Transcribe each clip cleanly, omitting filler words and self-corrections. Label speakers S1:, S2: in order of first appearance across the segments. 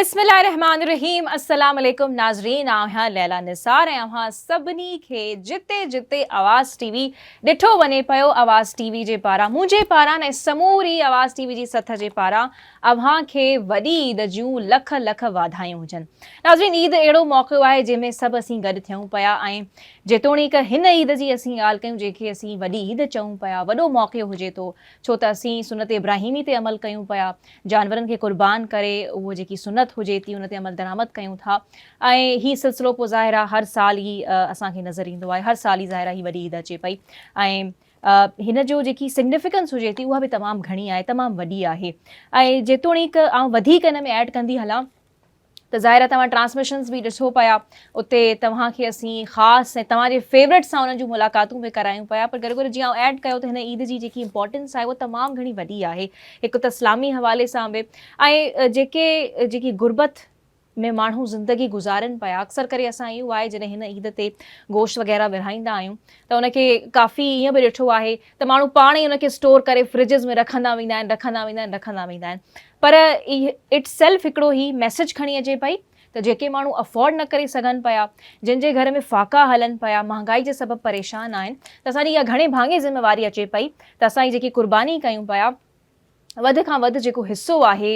S1: बिस्मिल्लाहिर्रहमानिर्रहीम अस्सलाम वालेकुम नाज़रीन। आहियां लैला निसार ऐं अव्हां सभिनी खे जिते जिते आवाज़ टीवी ॾिठो वञे पियो आवाज़ टीवी जे पारां मुंहिंजे पारां ऐं समूरी आवाज़ टीवी जी सथ जे पारां अव्हां खे वॾी ईद जूं लख लख वाधायूं हुजनि। नाज़रीन, ईद अहिड़ो मौक़ो आहे जंहिंमें सभु असीं गॾु थियूं पिया ऐं जेतोणीक हिन ईद जी असीं ॻाल्हि कयूं जंहिंखे असीं वॾी ईद चऊं पिया, वॾो मौक़ो हुजे थो छो त असीं सुनत इब्राहिमी ते अमल कयूं पिया, जानवरनि खे क़ुर्बान करे उहो जेकी सुनत हुजे थी उन ते अमल दरामद कयूं था ऐं हीउ सिलसिलो पोइ ज़ाहिर आहे हर साल ई असांखे नज़र ईंदो आहे। हर साल ई ज़ाहिर आहे हीअ वॾी ईद अचे पई ऐं हिन जो जेकी सिग्निफिकेंस हुजे थी उहा बि तमामु घणी आहे, तमामु वॾी आहे। ऐं जेतोणीक आउं वधीक हिन में ऐड कंदी हलां त ज़ाहिर आहे तव्हां ट्रांसमिशन्स बि ॾिसो पिया, उते तव्हांखे असीं ख़ासि ऐं तव्हांजे फेवरेट सां उन्हनि जूं मुलाक़ातूं बि करायूं पिया, पर गॾो गॾु जीअं आउं ऐड कयो त हिन ईद जी जेकी इंपॉर्टेंस आहे उहा तमामु घणी वॾी आहे, हिकु त इस्लामी हवाले सां बि ऐं जेकी गुरबत में माण्हू ज़िंदगी गुज़ारनि पिया। अक्सर करे असां इहो आहे जॾहिं हिन ईद ते गोश्त वग़ैरह विरहाईंदा आहियूं त उनखे काफ़ी ईअं बि ॾिठो आहे त माण्हू पाण ई उनखे स्टोर करे फ्रिजिस में रखंदा वेंदा आहिनि पर इट सेल्फ हिकिड़ो ई मैसेज खणी अचे पई त जेके माण्हू अफोर्ड न करे सघनि पिया, जिन जे घर में फ़ाक़ा हलनि पिया, महांगाई जे सबबु परेशान आहिनि, त असांजी इहा घणे भाङे ज़िम्मेवारी अचे पई त असां जेकी क़ुर्बानी कयूं पिया वधि खां वधि जेको हिसो आहे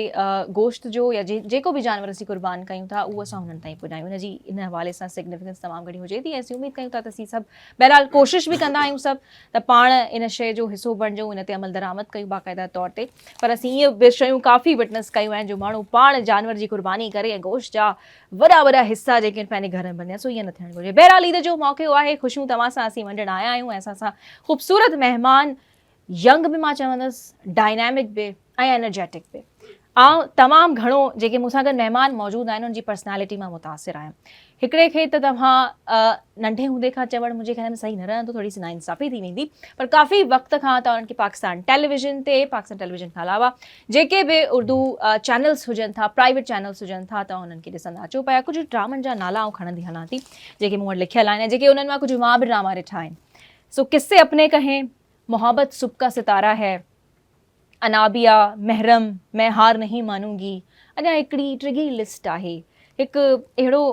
S1: गोश्त जो या जेको बि जानवर असीं क़ुर्बान कयूं था उहो असां हुननि ताईं पुॼायूं। हिनजी इन हवाले सां सिग्निफिकेंस तमामु घणी हुजे थी ऐं असीं उमेद कयूं था त असीं सभु बहरहाल कोशिशि बि कंदा आहियूं सभु त पाण इन शइ जो हिसो बणिजूं, इन ते अमल दरामद कयूं बाक़ाइदा तौर ते। पर असीं इहे बि शयूं काफ़ी विटनेस कयूं आहिनि जो माण्हू पाण जानवर जी क़ुर्बानी करे ऐं गोश्त जा वॾा वॾा हिसा जेके आहिनि पंहिंजे घर में बणिया, सो ईअं न थियणु घुरिजे। बहरहाल ईद जो मौक़ो आहे, ख़ुशियूं तव्हां सां असीं वंडण आया आहियूं ऐं असां सां ख़ूबसूरत महिमान, यंग बि मां चवंदसि, डायनामिक बि ऐं एनर्जेटिक बि। ऐं तमामु घणो जेके मूंसां गॾु महिमान मौजूदु आहिनि उनजी पर्सनैलिटी मां मुतासिर आहियां। हिकिड़े खे त तव्हां नंढे हूंदे खां चवणु मुंहिंजे ख़्याल में सही न रहंदो, थोरी सी नाइंसाफ़ी थी वेंदी, पर काफ़ी वक़्त खां त उन्हनि खे पाकिस्तान टेलीविज़न खां अलावा जेके बि उर्दू चैनल्स हुजनि था, प्राइवेट चैनल्स हुजनि था, तव्हां उन्हनि खे ॾिसंदा अचो पिया। कुझु ड्रामनि जा नाला आउं खणंदी हलां थी जेके मूं वटि लिखियल आहिनि ऐं जेके उन्हनि मां कुझु मां बि ड्रामा ॾिठा आहिनि। सो किस्से अपने कहें, मोहब्बत सुबह का सितारा है, अनाबिया, महरम, मैं हार नहीं मानूंगी, अञा हिकिड़ी टिगी लिस्ट आहे। हिकु अहिड़ो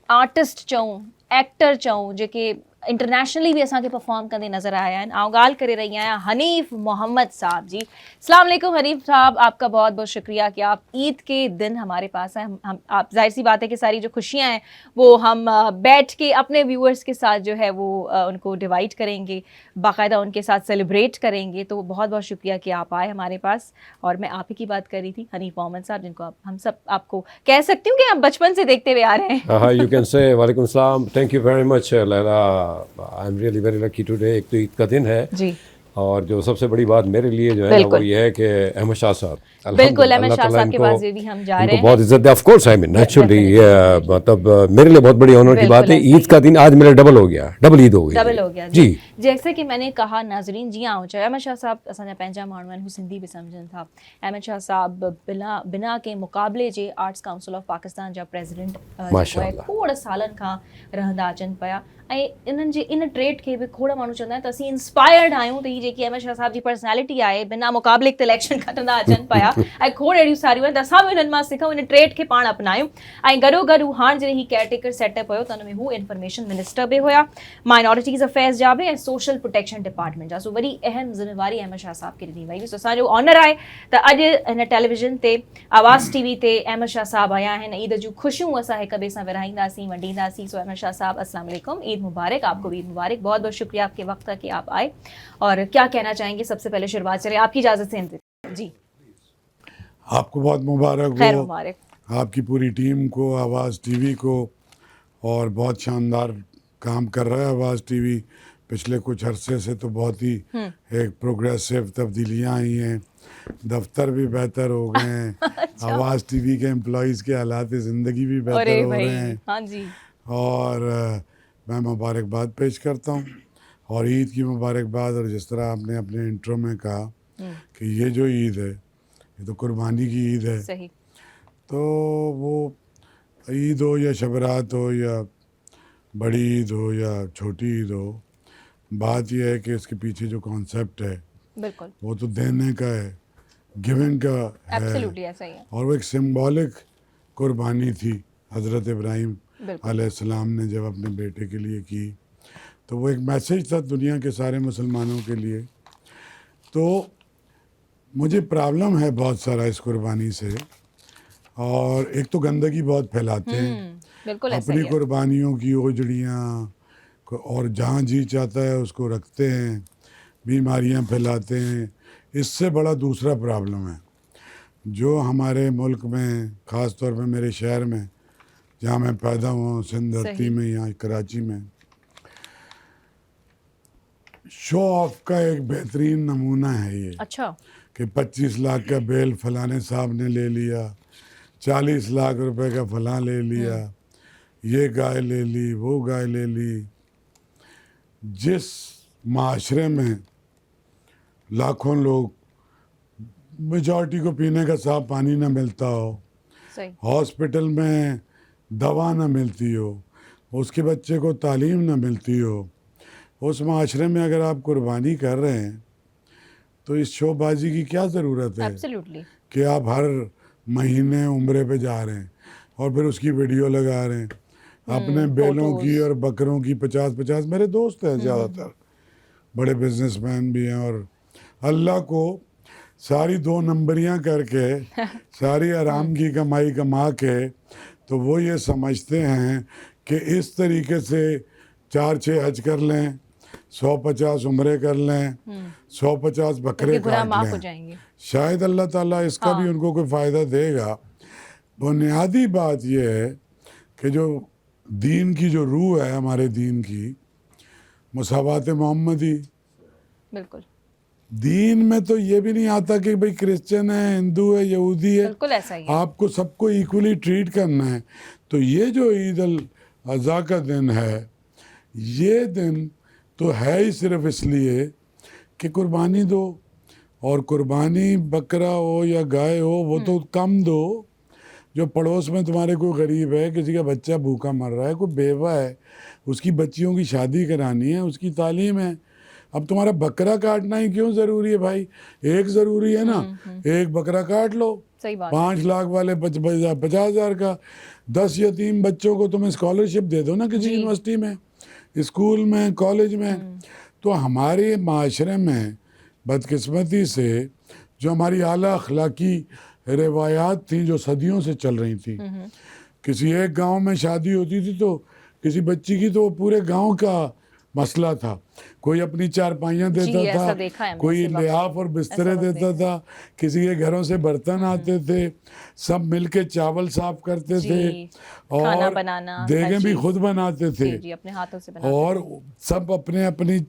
S1: आर्टिस्ट चऊं, एक्टर चऊं जेके इंटरनेशनली भी असांखे परफॉर्म कंदे नज़र आया आहिनि। आउं ॻाल्हि करे रही आहियां हनीफ मोहम्मद साहब जी। अस्सलाम वालेकुम हनीफ साहब, आपका बहुत बहुत शुक्रिया कि आप ईद के दिन हमारे पास हैं। हम आप जाहिर सी बात है कि सारी जो खुशियाँ हैं वो हम बैठ के अपने व्यूअर्स के साथ जो है वो उनको डिवाइड करेंगे, बाकायदा उनके साथ सेलिब्रेट करेंगे। तो बहुत बहुत शुक्रिया कि आप आए हमारे पास। और मैं आप ही की बात कर रही थी, हनीफ मोहम्मद साहब, जिनको हम सब आपको कह सकती हूँ कि आप बचपन से देखते हुए आ रहे हैं।
S2: हाँ, you can say वालेकुम सलाम, thank you very much Laila, I am really very lucky today. एक तो ईद का दिन है
S1: जी,
S2: और जो सबसे बड़ी बात मेरे लिए जो है ना वो ये है कि अहमद शाह साहब,
S1: बिल्कुल अहमद शाह साहब के पास भी हम जा रहे हैं।
S2: बहुत इज्जत है, of course, I mean naturally, मतलब मेरे लिए बहुत बड़ी ऑनर की बात है। ईद का दिन आज मेरा डबल हो गया, डबल ईद हो गई जी।
S1: जैसे कि मैंने कहा नाज़रीन, जी हाँ, चाहे अहमद शाह साहब असांजा पंहिंजा माण्हू आहिनि, हू सिंधी बि सम्झनि था। अहमद शाह साहब बिना के मुक़ाबले जे आर्ट्स काउंसिल ऑफ पाकिस्तान जा प्रेसिडेंट खोड़ सालनि खां रहंदा अचनि पिया ऐं इन्हनि जे इन ट्रेड खे बि खोड़ माण्हू चवंदा आहिनि त असीं इंस्पायर्ड आहियूं त हीअ जेकी अहमद शाह साहब जी पर्सनैलिटी आहे, बिना मुक़ाबले ते इलेक्शन खटंदा अचनि पिया ऐं खोड़ अहिड़ियूं सारियूं आहिनि त असां बि हिननि मां सिखूं, इन ट्रेड खे पाण अपनायूं। ऐं गॾो गॾु हाणे जॾहिं हीउ केयरटेकर सेटअप हुयो त हुन में हू इंफॉर्मेशन मिनिस्टर बि हुया, माइनॉरिटीज़ अफेयर्स जा बि ऐं सोशल प्रोटेक्शन डिपार्टमेंट जा। सो वरी अहम ज़िम्मेवारी अहमद शाह साहब खे ॾिनी वई। सो असांजो ऑनर आहे त अॼु हिन टेलीविज़न ते आवाज़ टीवी ते अहमद शाह साहब आया आहिनि। ईद जूं ख़ुशियूं असां हिक ॿिए सां विरहाईंदासीं, वंडींदासीं। सो अहमद शाह साहब अस्सलाम वालेकुम, ईद मुबारक, आपको ईद मुबारक। बहुत बहुत शुक्रिया आपके वक्त का कि आप आए। और क्या कहना चाहेंगे, सबसे पहले शुरुआत चले आपकी इजाज़त से। जी,
S3: आपको बहुत मुबारक
S1: खैर
S3: हो,
S1: मुबारक,
S3: आपकी पूरी टीम को, आवाज़ टीवी को। और बहुत शानदार काम कर रहा है आवाज़ टीवी। पिछले कुछ अरसे से तो बहुत ही एक प्रोग्रेसिव तब्दीलियाँ आई हैं, दफ्तर भी बेहतर हो गए हैं।
S1: अच्छा।
S3: आवाज़ टीवी के एम्प्लॉइज़ के हालात ज़िंदगी भी बेहतर हो रहे हैं।
S1: हाँ जी।
S3: और मैं मुबारकबाद पेश करता हूँ, और ईद की मुबारकबाद। और जिस तरह आपने अपने इंट्रो में कहा कि ये जो ईद है ये तो कुर्बानी की ईद है,
S1: सही।
S3: तो वो ईद हो या शबरात हो या बड़ी ईद हो या छोटी ईद हो, बात यह है कि इसके पीछे जो कॉन्सेप्ट है
S1: बिल्कुल
S3: वो तो देने का है, गिविंग का है,
S1: एब्सोल्युटली ऐसा ही है।
S3: और वो एक सिंबॉलिक कुर्बानी थी हज़रत इब्राहीम
S1: बिल्कुल।
S3: अलैहिस्सलाम ने जब अपने बेटे के लिए की, तो वो एक मैसेज था दुनिया के सारे मुसलमानों के लिए। तो मुझे प्रॉब्लम है बहुत सारा इस कुर्बानी से, और एक तो गंदगी बहुत फैलाते हैं
S1: बिल्कुल ऐसा
S3: अपनी
S1: ही है।
S3: कुर्बानियों की ओजड़ियाँ, और जहाँ जी चाहता है उसको रखते हैं, बीमारियाँ फैलाते हैं। इससे बड़ा दूसरा प्रॉब्लम है जो हमारे मुल्क में, ख़ास तौर पे मेरे शहर में जहाँ मैं पैदा हुआ हूँ, सिंध धरती
S1: सही।
S3: में, यहाँ कराची में, शो ऑफ का एक बेहतरीन नमूना है ये
S1: अच्छा।
S3: कि 25 लाख का बेल फलाने साहब ने ले लिया, 40 लाख रुपए का फलां ले लिया, ये गाय ले ली, वो गाय ले ली। जिस माशरे में लाखों लोग, मेजॉरिटी को पीने का साफ पानी ना मिलता हो,
S1: सही।
S3: हॉस्पिटल में दवा ना मिलती हो, उसके बच्चे को तालीम ना मिलती हो, उस माशरे में अगर आप कुर्बानी कर रहे हैं तो इस शोबाजी की क्या ज़रूरत है
S1: एब्सोल्युटली।
S3: कि आप हर महीने उम्रे पे जा रहे हैं और फिर उसकी वीडियो लगा रहे हैं अपने बेलों की और बकरों की। 50-50 मेरे दोस्त हैं ज़्यादातर, बड़े बिजनेसमैन भी हैं, और अल्लाह को सारी 2 नंबरियां करके सारी आराम की कमाई कमा के, तो वो ये समझते हैं कि इस तरीके से 4-6 हज कर लें, 150 उम्रे कर लें, 150 बकरे
S1: गुनाह
S3: काट
S1: माफ हो
S3: लें,
S1: जाएंगे।
S3: शायद अल्लाह ताला इसका भी उनको कोई फ़ायदा देगा। बुनियादी बात यह है कि जो दीन की जो रूह है हमारे दीन की, मुसावात मोहम्मदी,
S1: बिल्कुल।
S3: दीन में तो ये भी नहीं आता कि भाई क्रिश्चियन है, हिंदू है, यहूदी है,
S1: बिल्कुल ऐसा ही है।
S3: आपको सबको इक्वली ट्रीट करना है। तो ये जो ईद अल अज़हा का दिन है, ये दिन तो है ही सिर्फ इसलिए कि कुर्बानी दो, और कुर्बानी बकरा हो या गाय हो वो तो कम दो। जो पड़ोस में तुम्हारे कोई गरीब है, किसी का बच्चा भूखा मर रहा है, कोई बेवा है, उसकी बच्चियों की शादी करानी है, उसकी तालीम है, अब तुम्हारा बकरा काटना ही क्यों ज़रूरी है भाई? एक ज़रूरी है ना, एक बकरा काट लो।
S1: सही बात।
S3: 5 लाख वाले 50,000 का, 10 यतीम बच्चों को तुम्हें स्कॉलरशिप दे दो ना किसी यूनिवर्सिटी में, स्कूल में, कॉलेज में। तो हमारे माशरे में बदकिस्मती से जो हमारी आला अखलाकी रिवायात थी जो सदियों से चल रही थी, किसी एक गांव में शादी होती थी तो किसी बच्ची की तो वो पूरे गांव का मसला था। कोई अपनी चारपाइयाँ देता
S1: ऐसा देखा है
S3: था,
S1: हमने,
S3: कोई
S1: ऐसे वाक़ई।
S3: लिहाफ और बिस्तरे देता था, किसी के घरों से बर्तन आते थे, सब मिलके चावल साफ करते थे,
S1: खाना
S3: और
S1: बनाना, हर
S3: देगे भी
S1: चीज़।
S3: खुद बनाते थे,
S1: जी, अपने हाथों से बनाते
S3: और सब अपने अपनी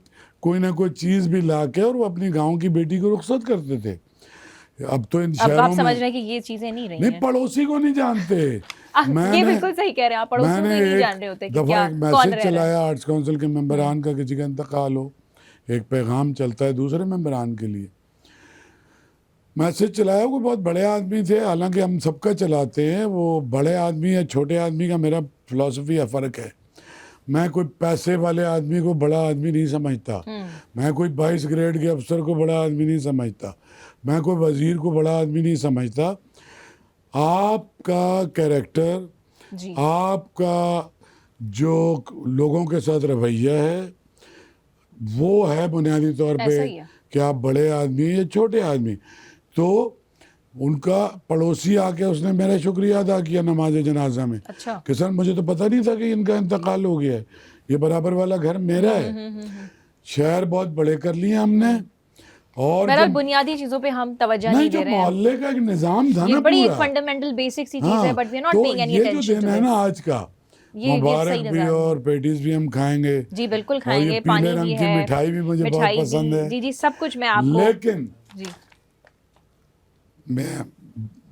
S3: कोई ना कोई चीज़ भी ला के और वो अपनी गाँव की बेटी को रुखसत करते थे। अब तो इन
S1: अब आप
S3: शहरों
S1: समझ
S3: में
S1: रहे हैं कि ये चीजें नहीं रही
S3: नहीं,
S1: हैं।
S3: पड़ोसी को नहीं जानते।
S1: ये बिल्कुल सही कह रहे हैं आप, पड़ोसियों को
S3: मैंने
S1: ही नहीं
S3: एक
S1: जान रहे होते कि
S3: दफा
S1: क्या
S3: एक
S1: कौन
S3: मैसेज
S1: रह रहा है।
S3: चलाया आर्ट्स काउंसिल के मेंबरान का, किसी का इंतकाल हो, एक पैगाम चलता है दूसरे मेंबरान के लिए, मैसेज चलाया। वो बहुत बड़े आदमी थे, हालांकि हम सबका चलाते हैं, वो बड़े आदमी या छोटे आदमी का मेरा फिलॉसफी या फ़र्क है। मैं कोई पैसे वाले आदमी को बड़ा आदमी नहीं समझता, मैं कोई 22 ग्रेड के अफसर को बड़ा आदमी नहीं समझता, मैं कोई वजीर को बड़ा आदमी नहीं समझता। आपका कैरेक्टर,
S1: जी।
S3: आपका जो लोगों के साथ रवैया है, वो है बुनियादी तौर पे
S1: ऐसा ही है।
S3: कि आप बड़े आदमी या छोटे आदमी। तो उनका पड़ोसी आके उसने मेरा शुक्रिया अदा किया नमाज जनाजा में।
S1: अच्छा।
S3: कि सर मुझे तो पता नहीं था कि इनका इंतकाल हो गया है, ये बराबर वाला घर मेरा है। शहर बहुत बड़े कर लिए हमने, और
S1: बहरहाल बुनियादी चीजों पे हम तवज्जो नहीं
S3: जो
S1: दे रहे हैं।
S3: मोहल्ले का एक निजाम था
S1: ये
S3: ना
S1: बड़ी एक
S3: पूरा,
S1: फंडामेंटल बेसिक सी चीज
S3: हाँ,
S1: है, बट वी आर नॉट
S3: तो
S1: पेइंग एनी
S3: ये जो
S1: अटेंशन
S3: दिन
S1: टू
S3: है
S1: दिस।
S3: ना आज का,
S1: ये
S3: मुबारक
S1: सही
S3: भी,
S1: निजाम है।
S3: और पेटीज भी हम खाएंगे,
S1: जी बिल्कुल
S3: और ये
S1: खाएंगे,
S3: पीले
S1: पानी भी
S3: रंग की
S1: है,
S3: मिठाई भी मुझे बहुत
S1: मिठाई
S3: पसंद
S1: भी,
S3: है।
S1: जी जी सब कुछ मैं आपको।
S3: लेकिन
S1: जी।
S3: मैं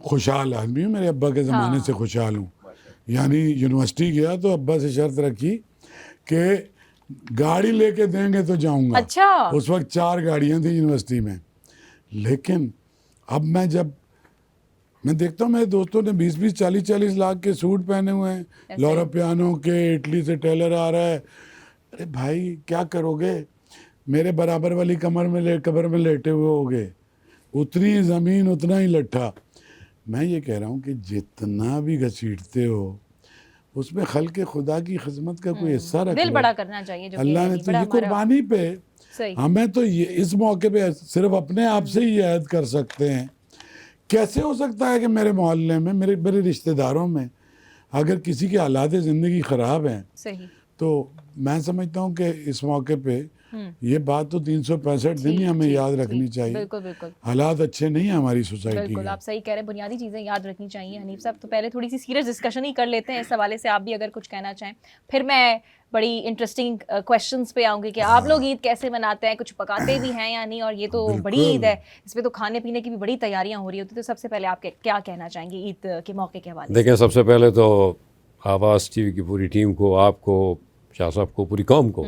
S3: खुशहाल आदमी हूँ, मेरे अब्बा के ज़माने
S1: हाँ।
S3: से खुशहाल हूँ। यानी यूनिवर्सिटी गया तो अब्बा से शर्त रखी कि गाड़ी लेके देंगे तो जाऊंगा।
S1: अच्छा।
S3: उस वक्त 4 गाड़ियाँ थी यूनिवर्सिटी में। लेकिन अब मैं देखता हूँ मेरे दोस्तों ने 20-20, 40-40 लाख के सूट पहने हुए हैं, लॉरा पियानो के, इटली से टेलर आ रहा है। अरे भाई क्या करोगे, मेरे बराबर वाली कब्र में लेटे हुए होगे, उतनी ज़मीन उतना ही लट्ठा। मैं ये कह रहा हूँ कि जितना भी घसीटते हो उसमें खल्क़े खुदा की खिदमत का कोई हिस्सा रख
S1: दिल
S3: लो।
S1: बड़ा करना चाहिए, जो कि
S3: अल्लाह ने
S1: यानी
S3: तो
S1: बड़ा
S3: ये
S1: हमारा-
S3: कुर्बानी पे
S1: सही।
S3: हमें तो ये इस मौके पे सिर्फ अपने आप से ही ऐद कर सकते हैं। कैसे हो सकता है कि मेरे मोहल्ले में मेरे मेरे रिश्तेदारों में अगर किसी के हालात ज़िंदगी ख़राब हैं
S1: सही।
S3: तो मैं समझता हूँ कि इस मौके पे ये बात तो 365 दिन ही हमें याद रखनी चाहिए।
S1: बिल्कुल बिल्कुल
S3: हालात अच्छे नहीं है हमारी सोसाइटी
S1: बिल्कुल,
S3: के।
S1: आप सही कह रहे हैं, बुनियादी चीज़ें याद रखनी चाहिए हनीफ साहब। तो पहले थोड़ी सी सीरियस डिस्कशन ही कर लेते हैं इस हवाले से, आप भी अगर कुछ कहना चाहें, फिर मैं बड़ी इंटरेस्टिंग क्वेश्चंस पे आऊँगी कि आप लोग ईद कैसे मनाते हैं, कुछ पकाते भी हैं या नहीं, और ये तो बड़ी ईद है, इसमें तो खाने पीने की भी बड़ी तैयारियां हो रही होती। तो सबसे पहले आप क्या कहना चाहेंगे ईद के मौके के हवाले से?
S2: देखें, सबसे पहले तो आवाज़ टीवी की पूरी टीम को, आपको, शाह साहब को, पूरी कौम को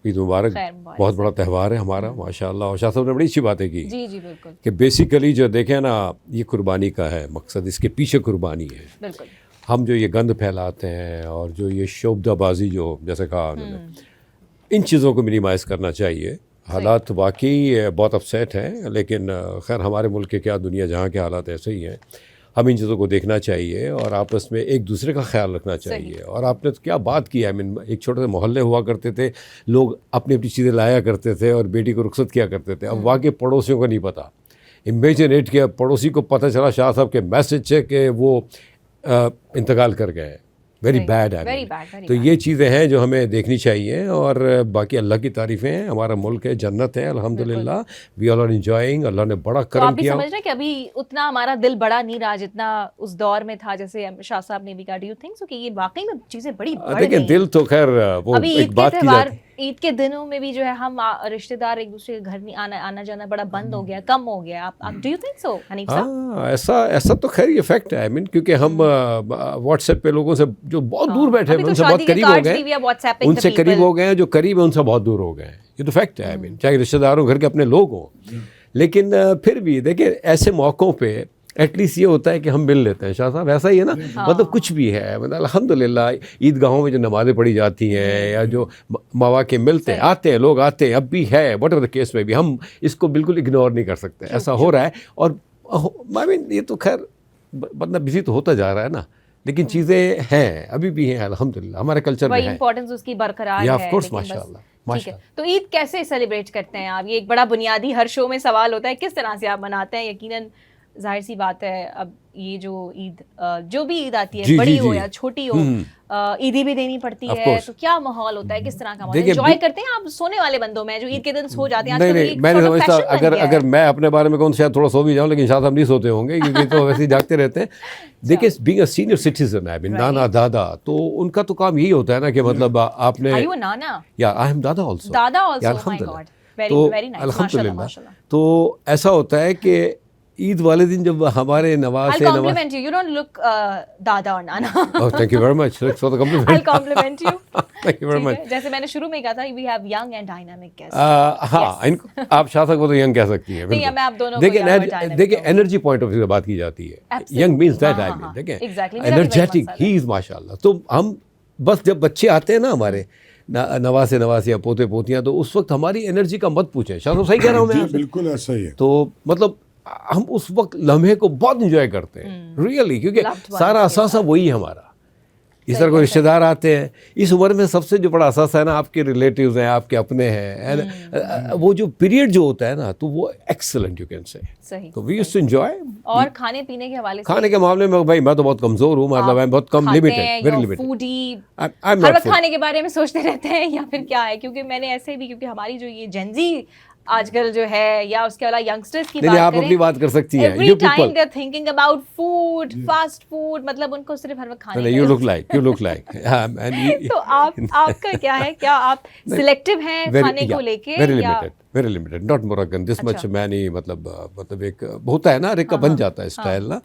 S2: ईद मुबारक।
S1: खैर मुबारक।
S2: बहुत बड़ा त्यौहार है हमारा माशाल्लाह। और शाह साहब ने बड़ी अच्छी बातें की
S1: जी जी बिल्कुल
S2: कि बेसिकली जो देखें ना, ये कुर्बानी का है मकसद, इसके पीछे कुर्बानी है।
S1: बिल्कुल।
S2: हम जो ये गंद फैलाते हैं और जो ये शोबदाबाजी, जो जैसे कहा उन्होंने, इन चीज़ों को मिनिमाइज़ करना चाहिए। हालात वाकई बहुत अपसेट हैं, लेकिन खैर हमारे मुल्क के क्या, दुनिया जहाँ के हालात ऐसे ही हैं। हम इन चीज़ों को देखना चाहिए और आपस में एक दूसरे का ख्याल रखना चाहिए। और आपने तो क्या बात की है, एक छोटे से मोहल्ले हुआ करते थे, लोग अपनी अपनी चीज़ें लाया करते थे और बेटी को रुखसत किया करते थे। अब वहाँ के पड़ोसियों को नहीं पता। इमेजिन इट के पड़ोसी को पता चला शाह साहब के मैसेज से कि वो इंतकाल कर गए। वेरी बैड है। तो ये चीज़ें हैं जो हमें देखनी चाहिए। और बाकी अल्लाह की तारीफ़ें हैं, हमारा मुल्क है, जन्नत है अल्हम्दुलिल्लाह। We all are enjoying. Allah ने बड़ा
S1: तो
S2: करम
S1: आप भी
S2: किया।
S1: समझ रहे हैं कि अभी उतना हमारा दिल बड़ा नहीं रहा जितना उस दौर में था, जैसे शाह साहब ने भी कहा। डू यू थिंक सो कि ये वाकई में चीजें बड़ी बढ़
S2: देखिए,
S1: गई हैं?
S2: दिल तो खैर वो
S1: अभी
S2: एक बात की
S1: त्योहार,
S2: जाती है।
S1: ईद के दिनों में भी जो है हम रिश्तेदार एक दूसरे के घर नहीं आना जाना बड़ा बंद हो गया, कम हो गया। आप do you think so Hanif साहब?
S2: हाँ, ऐसा तो खैर ये फैक्ट है। क्योंकि हम व्हाट्सएप पे लोगों से जो बहुत दूर बैठे हैं, उनसे बहुत करीब हो गए, उनसे करीब हो गए, जो करीब है उनसे बहुत दूर हो गए। ये तो फैक्ट है। चाहे रिश्तेदारों, घर के अपने लोग हों, लेकिन फिर भी देखिए, ऐसे मौक़ों पे एटलीस्ट ये होता है कि हम मिल लेते हैं। शाह साहब ऐसा ही है ना, मतलब कुछ भी है, मतलब अल्हम्दुलिल्लाह ईदगाहों में जो नमाज़ें पढ़ी जाती हैं या जो मौके मिलते हैं, आते हैं लोग, आते हैं, अब भी है, वट एवर द केस में भी, हम इसको बिल्कुल इग्नोर नहीं कर सकते। ऐसा हो रहा है। और आई मीन ये तो खैर बंदा बिजी तो होता जा रहा है ना, लेकिन चीज़ें हैं, अभी भी हैं अल्हम्दुलिल्लाह, हमारे कल्चर में है।
S1: इंपॉर्टेंस उसकी बरकरार है।
S2: ऑफ कोर्स,
S1: लेकिन बस-
S2: माशाल्लाह।
S1: ठीक है। तो ईद कैसे सेलिब्रेट करते हैं आप? ये एक बड़ा बुनियादी हर शो में सवाल होता है, किस तरह से आप मनाते हैं? यकीनन जाहिर सी बात है, अब ये जो ईद, जो भी ईद आती है,
S2: जी,
S1: बड़ी
S2: जी,
S1: हो
S2: जी।
S1: या छोटी हो, ईदी भी देनी पड़ती
S2: Of
S1: है।
S2: course।
S1: तो क्या माहौल होता है, किस तरह का माहौल?
S2: देखिए,
S1: एंजॉय करते हैं आप? सोने वाले बंदों में जो ईद के दिन सो जाते हैं, आजकल
S2: नहीं,
S1: एक
S2: मैं नहीं
S1: sort of
S2: समझता।
S1: fashion बन गया
S2: अगर
S1: है।
S2: मैं अपने बारे में कहूँ तो शायद थोड़ा सो भी जाऊँ, लेकिन शायद हम नहीं सोते होंगे, क्योंकि तो वैसे ही जागते रहते हैं। देखिए, being a senior citizen, I mean नाना दादा, तो उनका तो काम यही होता है ना कि मतलब आपने,
S1: Are you a nana?
S2: या आई एम दादा ऑल्सो,
S1: दादा also, my God. Very, very nice. माशाल्लाह, माशाल्लाह।
S2: तो ऐसा होता है कि ईद वाले दिन जब हमारे
S1: I'll
S2: Nawaz
S1: compliment you. You don't look dada or nana.
S2: Oh, thank you very much. Thanks for the compliment.
S1: I'll compliment you.
S2: Thank you very
S1: ठीक
S2: much.
S1: है, जैसे मैंने शुरू में कहा था, we have young and dynamic guests.
S2: हाँ, आप शाह साहब को तो यंग कह सकती हैं।
S1: नहीं,
S2: बिल्कुल।
S1: मैं आप दोनों को
S2: देखिए,
S1: young और dynamic
S2: देखिए
S1: कहूँगी।
S2: एनर्जी पॉइंट ऑफ व्यू से बात की जाती है।
S1: Absolutely.
S2: यंग मीन्स दैट,
S1: हाँ,
S2: आई
S1: हाँ,
S2: मीन,
S1: हाँ।
S2: देखिए,
S1: Exactly. मेरा भी वही
S2: एनर्जेटिक,
S1: मसला है।
S2: ही इज माशाल्लाह। तो हम बस जब बच्चे आते हैं ना हमारे नवासे नवासे या पोते पोतियाँ, तो उस वक्त हमारी एनर्जी का मत पूछें। शाह साहब सही कह रहा हूँ मैं
S3: जी,
S2: आपसे?
S3: बिल्कुल ऐसा ही है।
S2: तो मतलब हम उस वक्त लम्हे को बहुत इंजॉय करते हैं रियली, क्योंकि
S1: Loved ones
S2: सारा
S1: के
S2: असासा वही है हमारा। इस
S1: सही
S2: तरह कोई
S1: बात है।
S2: रिश्तेदार आते हैं, इस उम्र में सबसे जो बड़ा असासा है ना, आपके रिलेटिव्स हैं, आपके अपने हैं, and, वो जो पीरियड जो होता है ना, तो वो एक्सेलेंट यू कैन से।
S1: सही।
S2: तो वी यूज्ड टू एंजॉय।
S1: और खाने पीने के हवाले से
S2: खाने के मामले में भाई मैं तो बहुत कमजोर हूँ, मतलब मैं बहुत कम, limited, very limited.
S1: Foodie
S2: I
S1: हर
S2: एम नॉट
S1: वक्त खाने के बारे में सोचते रहते हैं या फिर क्या है? क्योंकि मैंने ऐसे भी, क्योंकि हमारी जो ये जेनजी आजकल जो है, या उसके अलावा यंगस्टर्स की
S2: नहीं,
S1: बात
S2: आप
S1: करें,
S2: अपनी बात कर सकती हैं।
S1: Every
S2: You
S1: time
S2: people-
S1: they are thinking about food, fast food, मतलब उनको सिर्फ हर वक्त खाने
S2: नहीं,
S1: का-
S2: you look like
S1: तो आपका क्या है? क्या आप सिलेक्टिव हैं खाने को लेके?
S2: Very limited, not Moroccan this much. मैं नहीं, मतलब एक होता है ना, हर एक का बन जाता है स्टाइल ना,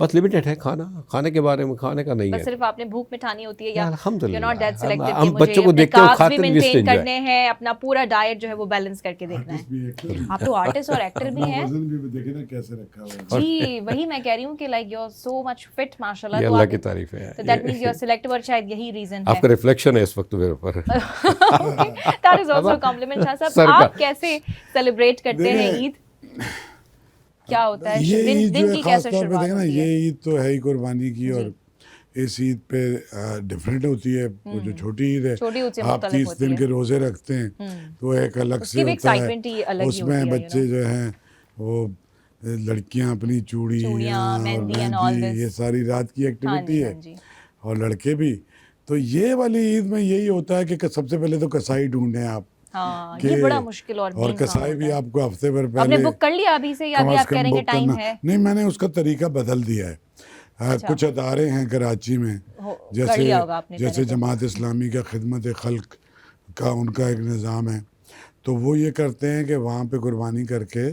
S2: बस लिमिटेड है खाने के बारे में, खाने का नहीं
S1: बस
S2: है।
S1: सिर्फ आपने भूख मिटानी होती है, या
S2: अल्हम्दुलिल्लाह।
S1: you're not that selective
S2: हम
S1: कि मुझे
S2: बच्चों को
S1: अपने
S2: देखते हुए
S1: carbs
S2: खाते
S1: भी
S2: हैं, we
S1: maintain
S2: still enjoy।
S1: करने हैं, अपना पूरा डाइट जो है वो बैलेंस करके देखना है।
S3: भी एक तो
S1: आप तो आर्टिस्ट और एक्टर भी हैं।
S3: वजन भी देखे ना कैसे रखा हुआ है।
S1: जी, वही मैं कह रही हूँ कि like you are so much fit माशाल्लाह।
S2: ये
S1: तो
S2: अल्लाह
S1: आप-
S2: की तारीफ है।
S1: तो that means you are selective, और शायद यही रीजन है।
S2: आपका रिफ्लेक्शन है इस वक्त मेरे ऊपर।
S1: That is also compliment. Shah
S2: sir
S1: साहब,
S2: का-
S1: आप कैसे सेलिब्रेट करते हैं
S3: देखिए,
S1: ईद? क्या होता है?
S3: ये
S1: दिन
S3: ईद
S1: दिन
S3: जो है
S1: की
S3: खास
S1: कैसे
S3: तौर पे
S1: शुरुआत
S3: देखें ना,
S1: होती है?
S3: ये ईद तो है ही कुर्बानी की, और इस ईद पे डिफरेंट होती है। वो जो छोटी ईद है,
S1: छोटी ईद से
S3: आप
S1: मुख्तलिफ
S3: 30
S1: होती
S3: दिन
S1: है।
S3: के रोजे रखते हैं, तो एक अलग
S1: उसकी
S3: से
S1: भी
S3: होता है।
S1: एक्साइटमेंट ही अलग ही होती
S3: उसमें
S1: है,
S3: बच्चे जो हैं वो लड़कियां अपनी चूड़ियाँ
S1: चूड़ियाँ,
S3: और
S1: mehndi and all
S3: mehndi,
S1: this।
S3: ये सारी रात की
S1: हाँ
S3: एक्टिविटी
S1: जी,
S3: है,
S1: हाँ जी।
S3: और लड़के भी। तो ये वाली ईद में यही होता है कि सबसे पहले तो कसाई ढूंढें आप,
S1: हाँ,
S3: कि
S1: ये बड़ा मुश्किल और मेन काम
S3: कसाई भी
S1: होता है।
S3: आपको हफ्ते भर
S1: आपने
S3: पहले
S1: बुक कर लिया अभी से या
S3: कम
S1: अभी
S3: अज
S1: आप कह
S3: कम
S1: रहे हैं कि
S3: बुक
S1: टाइम
S3: करना।
S1: है?
S3: नहीं, मैंने उसका तरीका बदल दिया है।
S1: अच्छा।
S3: कुछ अदारे हैं कराची में,
S1: कर
S3: जैसे
S1: लिया होगा आपने
S3: जैसे
S1: पहले तो।
S3: जमात इस्लामी का खिदमत खल्क का उनका एक निज़ाम है, तो वो ये करते हैं कि वहाँ पे कुर्बानी करके,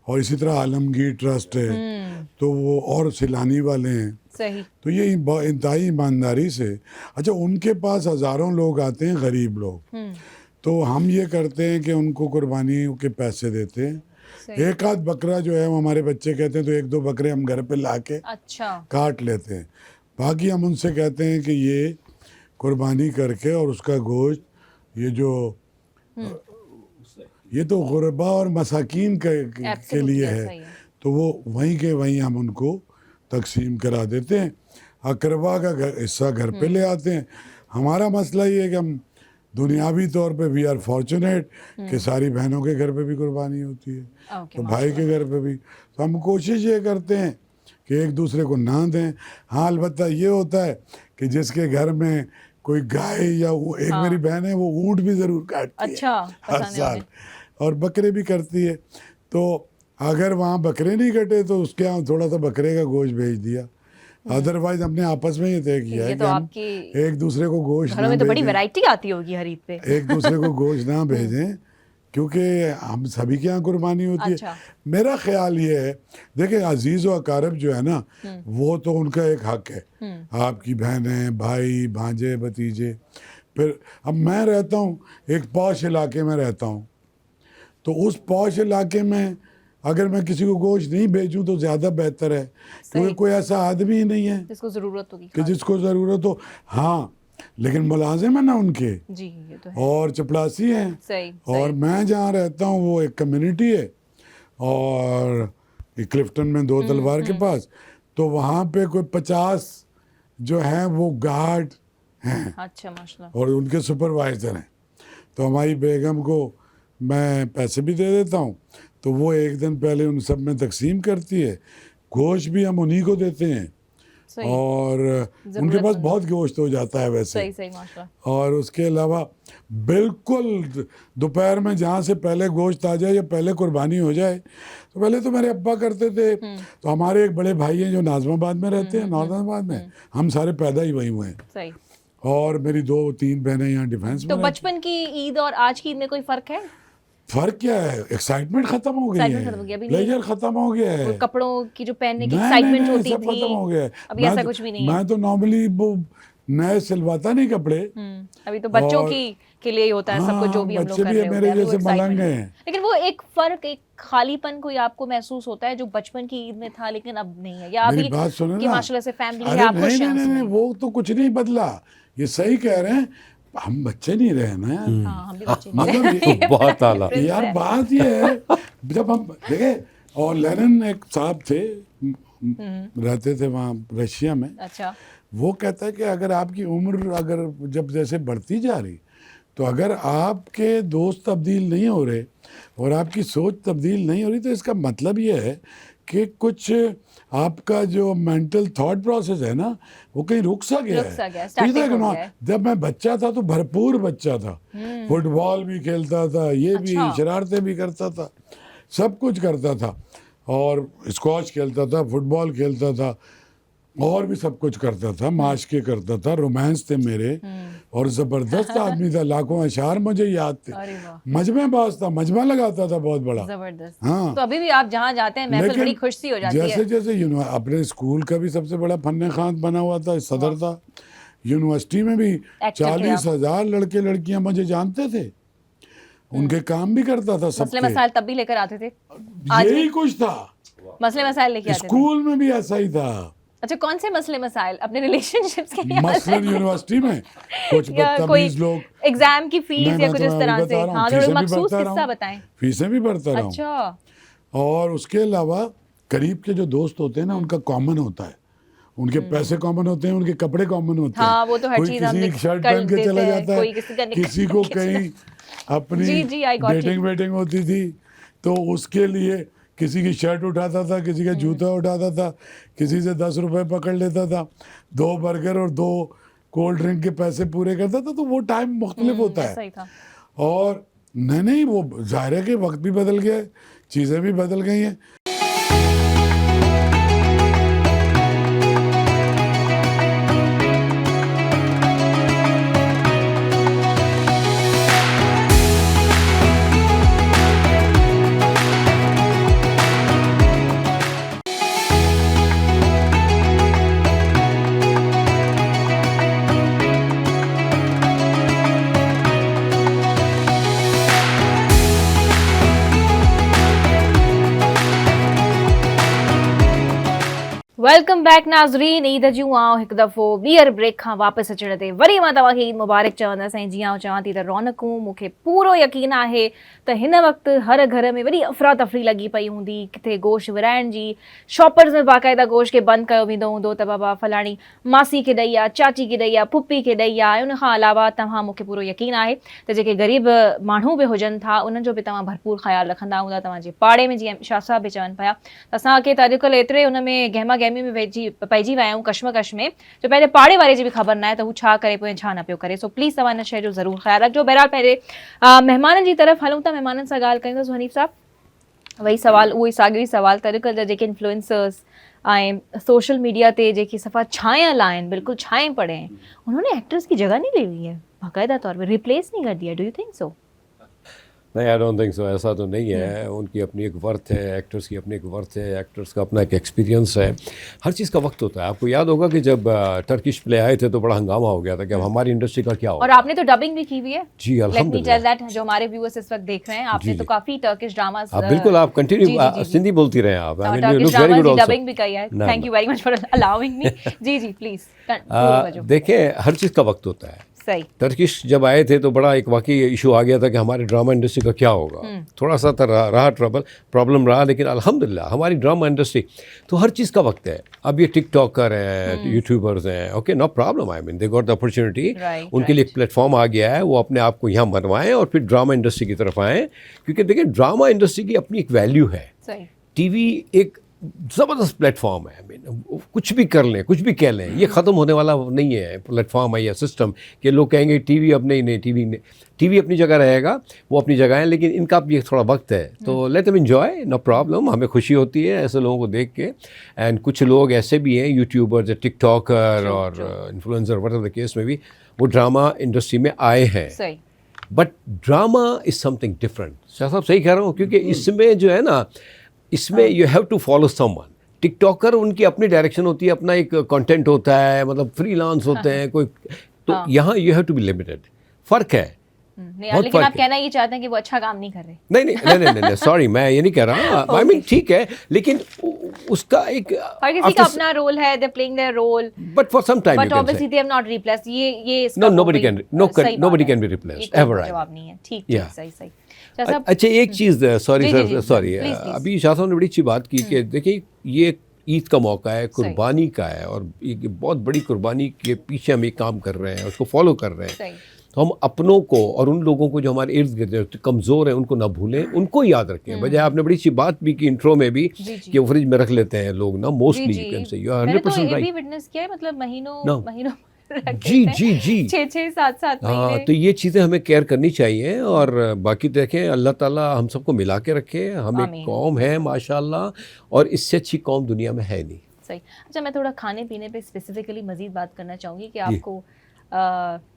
S3: और इसी तरह आलमगीर ट्रस्ट है, तो वो और सिलानी वाले हैं,
S1: सही।
S3: तो ये इंतहाई ईमानदारी से। अच्छा, उनके पास हज़ारों लोग आते हैं, गरीब लोग, तो हम ये करते हैं कि उनको कुर्बानी के पैसे देते हैं।
S1: सही।
S3: एक आध बकरा जो है वो हमारे बच्चे कहते हैं, तो एक दो बकरे हम घर पे ला के
S1: अच्छा।
S3: काट लेते हैं। बाकी हम उनसे कहते हैं कि ये कुर्बानी करके और उसका गोश्त, ये जो ये तो गुरबा और मसाकीन के
S1: Absolutely,
S3: लिए
S1: ऐसा ही
S3: है,
S1: है।
S3: तो वो वहीं के वहीं हम उनको तकसीम करा देते हैं। अकरबा का हिस्सा घर पे ले आते हैं। हमारा मसला ये है कि हम दुनियावी तौर पे वी आर फॉर्चुनेट कि सारी बहनों के घर पे भी कुर्बानी होती है,
S1: ओके,
S3: तो भाई के घर पे भी। तो हम कोशिश ये करते हैं कि एक दूसरे को ना दें। हाँ, अलबत्ता ये होता है कि जिसके घर में कोई गाय या एक मेरी बहन है, वो ऊँट भी ज़रूर काटती
S1: अच्छा,
S3: है हर
S1: पता नहीं
S3: साल,
S1: उन्हें।
S3: और बकरे भी करती है। तो अगर वहाँ बकरे नहीं कटे तो उसके यहाँ थोड़ा सा बकरे का गोश्त भेज दिया। अदरवाइज हमने आपस में ये तय किया है
S1: ये
S3: कि
S1: तो
S3: हम
S1: आपकी
S3: एक दूसरे को गोश्त
S1: घरों
S3: ना
S1: में तो बड़ी
S3: भेजें,
S1: वैरायटी आती होगी हर ईद पे।
S3: एक दूसरे को गोश्त ना भेजें, क्योंकि हम सभी के यहाँ कुर्बानी होती
S1: अच्छा।
S3: है। मेरा ख्याल ये है, देखिए अजीज़ व अकारब जो है ना, वो तो उनका एक हक है, आपकी बहनें, भाई, भांजे, भतीजे। फिर अब मैं रहता हूँ एक पॉश इलाके में रहता हूँ, तो उस पॉश इलाके में अगर मैं किसी को गोश्त नहीं भेजूँ तो ज़्यादा बेहतर है, क्योंकि कोई ऐसा आदमी ही नहीं है
S1: जिसको जरूरत होगी
S3: कि जिसको ज़रूरत हो। हाँ, लेकिन मुलाजिम है ना उनके,
S1: जी, ये तो है।
S3: और चपड़ासी हैं,
S1: सही,
S3: और मैं जहाँ रहता हूँ वो एक कम्युनिटी है, और क्लिफ्टन में दो तलवार के पास, तो वहाँ पे कोई 50 जो हैं वो गार्ड हैं,
S1: अच्छा, माशाल्लाह।
S3: और उनके सुपरवाइज़र हैं। तो हमारी बेगम को मैं पैसे भी दे देता हूँ, तो वो एक दिन पहले उन सब में तकसीम करती है। गोश्त भी हम उन्हीं को देते हैं,
S1: सही।
S3: और उनके पास
S1: जरूरतमंद।
S3: बहुत गोश्त हो जाता है वैसे।
S1: सही, सही, माशाल्लाह।
S3: और उसके अलावा बिल्कुल दोपहर में जहाँ से पहले गोश्त आ जाए या पहले कुर्बानी हो जाए, तो पहले तो मेरे अब्बा करते थे, तो हमारे एक बड़े भाई हैं जो नाज़माबाद में रहते हैं, नाज़माबाद में, हम सारे पैदा ही वहीं हुए हैं,
S1: सही।
S3: और मेरी 2-3 बहनें यहाँ डिफेंस में
S1: तो
S3: रहती हैं।
S1: बचपन की ईद और आज की ईद में कोई फर्क है?
S3: फर्क क्या है? एक्साइटमेंट खत्म हो गई
S1: Excitement
S3: है,
S1: खत्म हो गया, अभी नहीं।
S3: प्लेजर खत्म हो गया है,
S1: वो कपड़ों की जो पहनने की
S3: नहीं,
S1: एक्साइटमेंट
S3: नहीं,
S1: होती
S3: सब
S1: थी,
S3: खत्म हो गया है।
S1: अभी
S3: मैं
S1: ऐसा
S3: तो-
S1: कुछ भी नहीं है।
S3: मैं तो नॉर्मली वो नए सिलवाता नहीं कपड़े।
S1: अभी तो बच्चों
S3: और-
S1: की के लिए ही होता है सब कुछ, जो भी हम लोग
S3: बच्चे
S1: कर
S3: भी
S1: रहे होते
S3: मेरे
S1: हैं, अभी वो
S3: जैसे मलंग
S1: excitement है।
S3: हैं।
S1: लेकिन वो एक फर्क, एक खालीपन कोई आपको महसूस होता है जो बचपन की ईद में था लेकिन अब नहीं है, या
S3: मेरी
S1: अभी
S3: बात सुनो
S1: कि
S3: ना,
S1: माशाल्लाह से फैमिली है,
S3: अरे
S1: आप
S3: नहीं
S1: खुश हैं
S3: नहीं नहीं,
S1: उसमें?
S3: वो तो कुछ नहीं बदला, ये सही कह रहे हैं, हम बच्चे नहीं रहे ना यार।
S1: हाँ, हम भी बच्चे नहीं
S3: मतलब
S1: हैं।
S3: ये
S2: बहुत आला।
S1: difference
S3: यार
S1: है।
S3: बात ये है, जब हम देखे, और लेनिन एक साहब थे, रहते थे वहाँ रशिया में,
S1: अच्छा,
S3: वो कहता है कि अगर आपकी उम्र अगर जब जैसे बढ़ती जा रही, तो अगर आपके दोस्त तब्दील नहीं हो रहे और आपकी सोच तब्दील नहीं हो रही, तो इसका मतलब ये है कि कुछ आपका जो मेंटल थॉट प्रोसेस है ना, वो कहीं रुक सा गया
S1: रुक सा गया,
S3: है।
S1: static
S3: तो ये
S1: हो
S3: देखो ना,
S1: गया है।
S3: जब मैं बच्चा था तो भरपूर बच्चा था, फुटबॉल भी खेलता था, ये भी
S1: अच्छा।
S3: शरारतें भी करता था, सब कुछ करता था, और स्क्वॉश खेलता था, फुटबॉल खेलता था, और भी सब कुछ करता था, माशके करता था, रोमांस थे मेरे, और ज़बरदस्त आदमी था, लाखों अशार मुझे याद थे,
S1: अरे वाह,
S3: मजमेबाज था, मजमा लगाता था बहुत बड़ा।
S1: जबरदस्त।
S3: हाँ।
S1: तो अभी भी आप जहाँ जाते हैं महफिल बड़ी खुश सी हो जाती
S3: जैसे
S1: है।
S3: जैसे अपने स्कूल का भी सबसे बड़ा फन्ने खान बना हुआ था, सदर था, यूनिवर्सिटी में भी
S1: Active थे आप।
S3: 40,000 लड़के लड़कियां मुझे जानते थे, उनके काम भी करता था
S1: मसले
S3: सबके।
S1: मसाइल तब भी लेकर आते थे, आज
S3: यही
S1: भी
S3: कुछ था,
S1: मसले मसाइल लेके आते थे।
S3: स्कूल में भी ऐसा ही था।
S1: अच्छा, कौन से मसले मसाइल? अपने रिलेशनशिप्स के या
S3: मसलन यूनिवर्सिटी में कुछ
S1: या कोई
S3: बदतमीज लोग,
S1: एग्जाम की फीस
S3: नहीं,
S1: या
S3: मैं
S1: कुछ
S3: तो
S1: इस
S3: अभी
S1: तरह
S3: बता
S1: से?
S3: रहा हूँ,
S1: हाँ,
S3: फीसें
S1: तो
S3: भी
S1: मखसूस
S3: भरता रहा
S1: किस्सा
S3: हूँ।
S1: बताएं।
S3: फीसें भी भरता रहा हूँ।
S1: अच्छा,
S3: और उसके अलावा करीब के जो दोस्त होते हैं ना उनका कॉमन होता है, उनके पैसे कॉमन होते हैं, उनके कपड़े कॉमन होते हैं।
S1: हाँ, वो तो हर
S3: कोई
S1: चीज़ हम
S3: किसी की शर्ट पहन के चला जाता
S1: कोई
S3: है,
S1: किसी का निकल
S3: किसी को
S1: के चला-
S3: कहीं अपनी
S1: जी, जी, I got you.
S3: Dating waiting होती थी तो उसके लिए किसी की शर्ट उठाता था, किसी का जूता उठाता था, किसी से 10 रुपए पकड़ लेता था, 2 बर्गर और 2 कोल्ड ड्रिंक के पैसे पूरे करता था। तो वो टाइम मुख्तलिफ होता
S1: ऐसा
S3: है।
S1: ही था।
S3: और नहीं वो जाहिर है कि वक्त भी बदल गया है, चीज़ें भी बदल गई हैं।
S1: वेलकम बैक नाज़रीन, ईद जूं आओ हिकु दफ़ो ॿीहर ब्रेक खां वापसि अचण ते वरी मां तव्हांखे ईद मुबारक चवंदसि। ऐं जीअं आउं चवां थी त रौनकूं, मूंखे पूरो यकीन आहे त हिन वक़्तु हर घर में वॾी अफ़रा तफ़री लॻी पई हूंदी, किथे गोश्त विराइण जी, शॉपर्स में बाक़ाइदा गोश्त खे बंदि कयो वेंदो हूंदो त बाबा फलाणी मासी खे ॾेई आहे, चाची खे ॾेई आहे, पुप्पी खे ॾेई आहे। उन खां अलावा तव्हां, मूंखे पूरो यकीन आहे त जेके ग़रीब माण्हू बि हुजनि था उन्हनि जो बि तव्हां भरपूर ख़्यालु रखंदा हूंदा। तव्हांजे पाड़े में जीअं शाह साहब बि चवनि पिया त असांखे त अॼुकल्ह एतिरे हुन में गहमा गहमी में पइजी विया आहियूं, कश्मकश में, जो पंहिंजे पाड़े वारे जी बि ख़बर न आहे त हू छा करे पियो ऐं छा न पियो करे। सो प्लीज़ तव्हां इन शइ जो ज़रूरु ख़्यालु रखिजो। बहरहाल पहिरें महिमाननि जी तरफ़ हलूं था, महिमाननि सां ॻाल्हि कयूं था। हनीफ़ साहब, वही सवाल, उहो ई साॻियो ई सवाल त अॼुकल्ह जा जेके इन्फ्लुएंसर्स ऐं सोशल मीडिया ते जेकी सफ़ा छायल आहिनि, बिल्कुलु छाए पड़े हैं, उन्होंने एक्टर्स की जगह नहीं ले ली है, बाकायदा तौर पर रिप्लेस नहीं कर दिया। Do you think so?
S2: नहीं, आई डोंट थिंक सो, ऐसा तो नहीं है। उनकी अपनी एक वर्थ है, एक्टर्स की अपनी एक वर्थ है, एक्टर्स का अपना एक एक्सपीरियंस है। हर चीज़ का वक्त होता है। आपको याद होगा कि जब टर्किश प्ले आए थे तो बड़ा हंगामा हो गया था कि अब हमारी इंडस्ट्री का क्या
S1: और
S2: होगा।
S1: आपने तो डबिंग भी की हुई है।
S2: जी,
S1: लेट मी
S2: अल्हम्दुलिल्लाह।
S1: टेल दैट, जो हमारे व्यूअर्स इस वक्त देख रहे हैं, आपने
S2: जी,
S1: तो
S2: जी।
S1: काफी टर्किश ड्रामास,
S2: आप बिल्कुल, आप कंटिन्यू सिंधी बोलती रहे आप। I mean you look very good also.
S1: Dubbing भी की है।
S2: ना,
S1: thank you very much for allowing me. जी जी, प्लीज
S2: देखें, हर चीज़ का वक्त होता है।
S1: सही।
S2: टर्किश जब आए थे तो बड़ा एक वाकई इशू आ गया था कि हमारे ड्रामा इंडस्ट्री का क्या होगा। थोड़ा सा तो रहा प्रॉब्लम रहा, लेकिन अल्हम्दुलिल्लाह हमारी ड्रामा इंडस्ट्री तो हर चीज़ का वक्त है। अब ये टिकटॉकर हैं, यूट्यूबर्स हैं, okay, no problem. I mean they got the opportunity. उनके लिए एक प्लेटफॉर्म आ गया है, वो अपने आप को यहाँ बनवाएं और फिर ड्रामा इंडस्ट्री की तरफ आएँ, क्योंकि देखिए ड्रामा इंडस्ट्री की अपनी एक वैल्यू है।
S1: सही।
S2: टीवी एक ज़बरदस्त प्लेटफॉर्म है। कुछ भी कर लें, कुछ भी कह लें, ये ख़त्म होने वाला नहीं है प्लेटफॉर्म है या सिस्टम कि लोग कहेंगे टीवी अब नहीं, टीवी अपनी जगह रहेगा, वो अपनी जगह है, लेकिन इनका भी थोड़ा वक्त है। तो let them enjoy, no problem. हमें खुशी होती है ऐसे लोगों को देख के। एंड कुछ लोग ऐसे भी हैं, यूट्यूबर, टिकटॉकर और इन्फ्लुएंसर, व्हाटएवर द केस में भी, वो ड्रामा इंडस्ट्री में आए हैं।
S1: सही।
S2: But drama is something different. Shah साहब सही कह रहा हूँ, क्योंकि इसमें जो है ना, इसमें you have to follow someone. TikToker उनकी अपनी डायरेक्शन होती है, अपना एक कंटेंट होता है, मतलब फ्रीलांस होते हैं कोई, तो यहाँ you have to be limited. फ़र्क है।
S1: लेकिन आप कहना ये चाहते हैं कि वो अच्छा काम नहीं कर रहे।
S2: नहीं, सॉरी, मैं ये नहीं कह रहा। आई मीन ठीक है, लेकिन उसका एक
S1: हर किसी का अपना रोल है, they playing their role,
S2: but for some time
S1: but obviously they have not replaced. ये
S2: no, nobody can be replaced ever.
S1: जवाब नहीं है। ठीक, सही।
S2: अच्छा, एक चीज़, सॉरी सर, सॉरी,
S1: प्लीज।
S2: अभी शाह साहब ने बड़ी अच्छी बात की कि देखिए ये ईद का मौका है, कुर्बानी का है, और एक बहुत बड़ी कुर्बानी के पीछे हम एक काम कर रहे हैं, उसको फॉलो कर रहे हैं। तो हम अपनों को और उन लोगों को जो हमारे इर्द गिर्द कमज़ोर हैं उनको ना भूलें, उनको याद रखें। बजाय आपने बड़ी अच्छी बात भी की इंट्रो में भी कि वो फ्रिज में रख लेते हैं लोग ना, mostly you can say, you are 100% right.
S1: Witness किया है, मतलब महीनों
S2: जी
S1: 6-7
S2: हाँ,
S1: महीने।
S2: तो ये चीज़ें हमें केयर करनी चाहिए। और बाकी देखें, अल्लाह ताला हम सबको मिला के रखे। हम एक कौम है माशाल्लाह, और इससे अच्छी कौम दुनिया में है नहीं।
S1: सही। अच्छा, मैं थोड़ा खाने पीने पे स्पेसिफिकली मजीद बात करना चाहूँगी कि आपको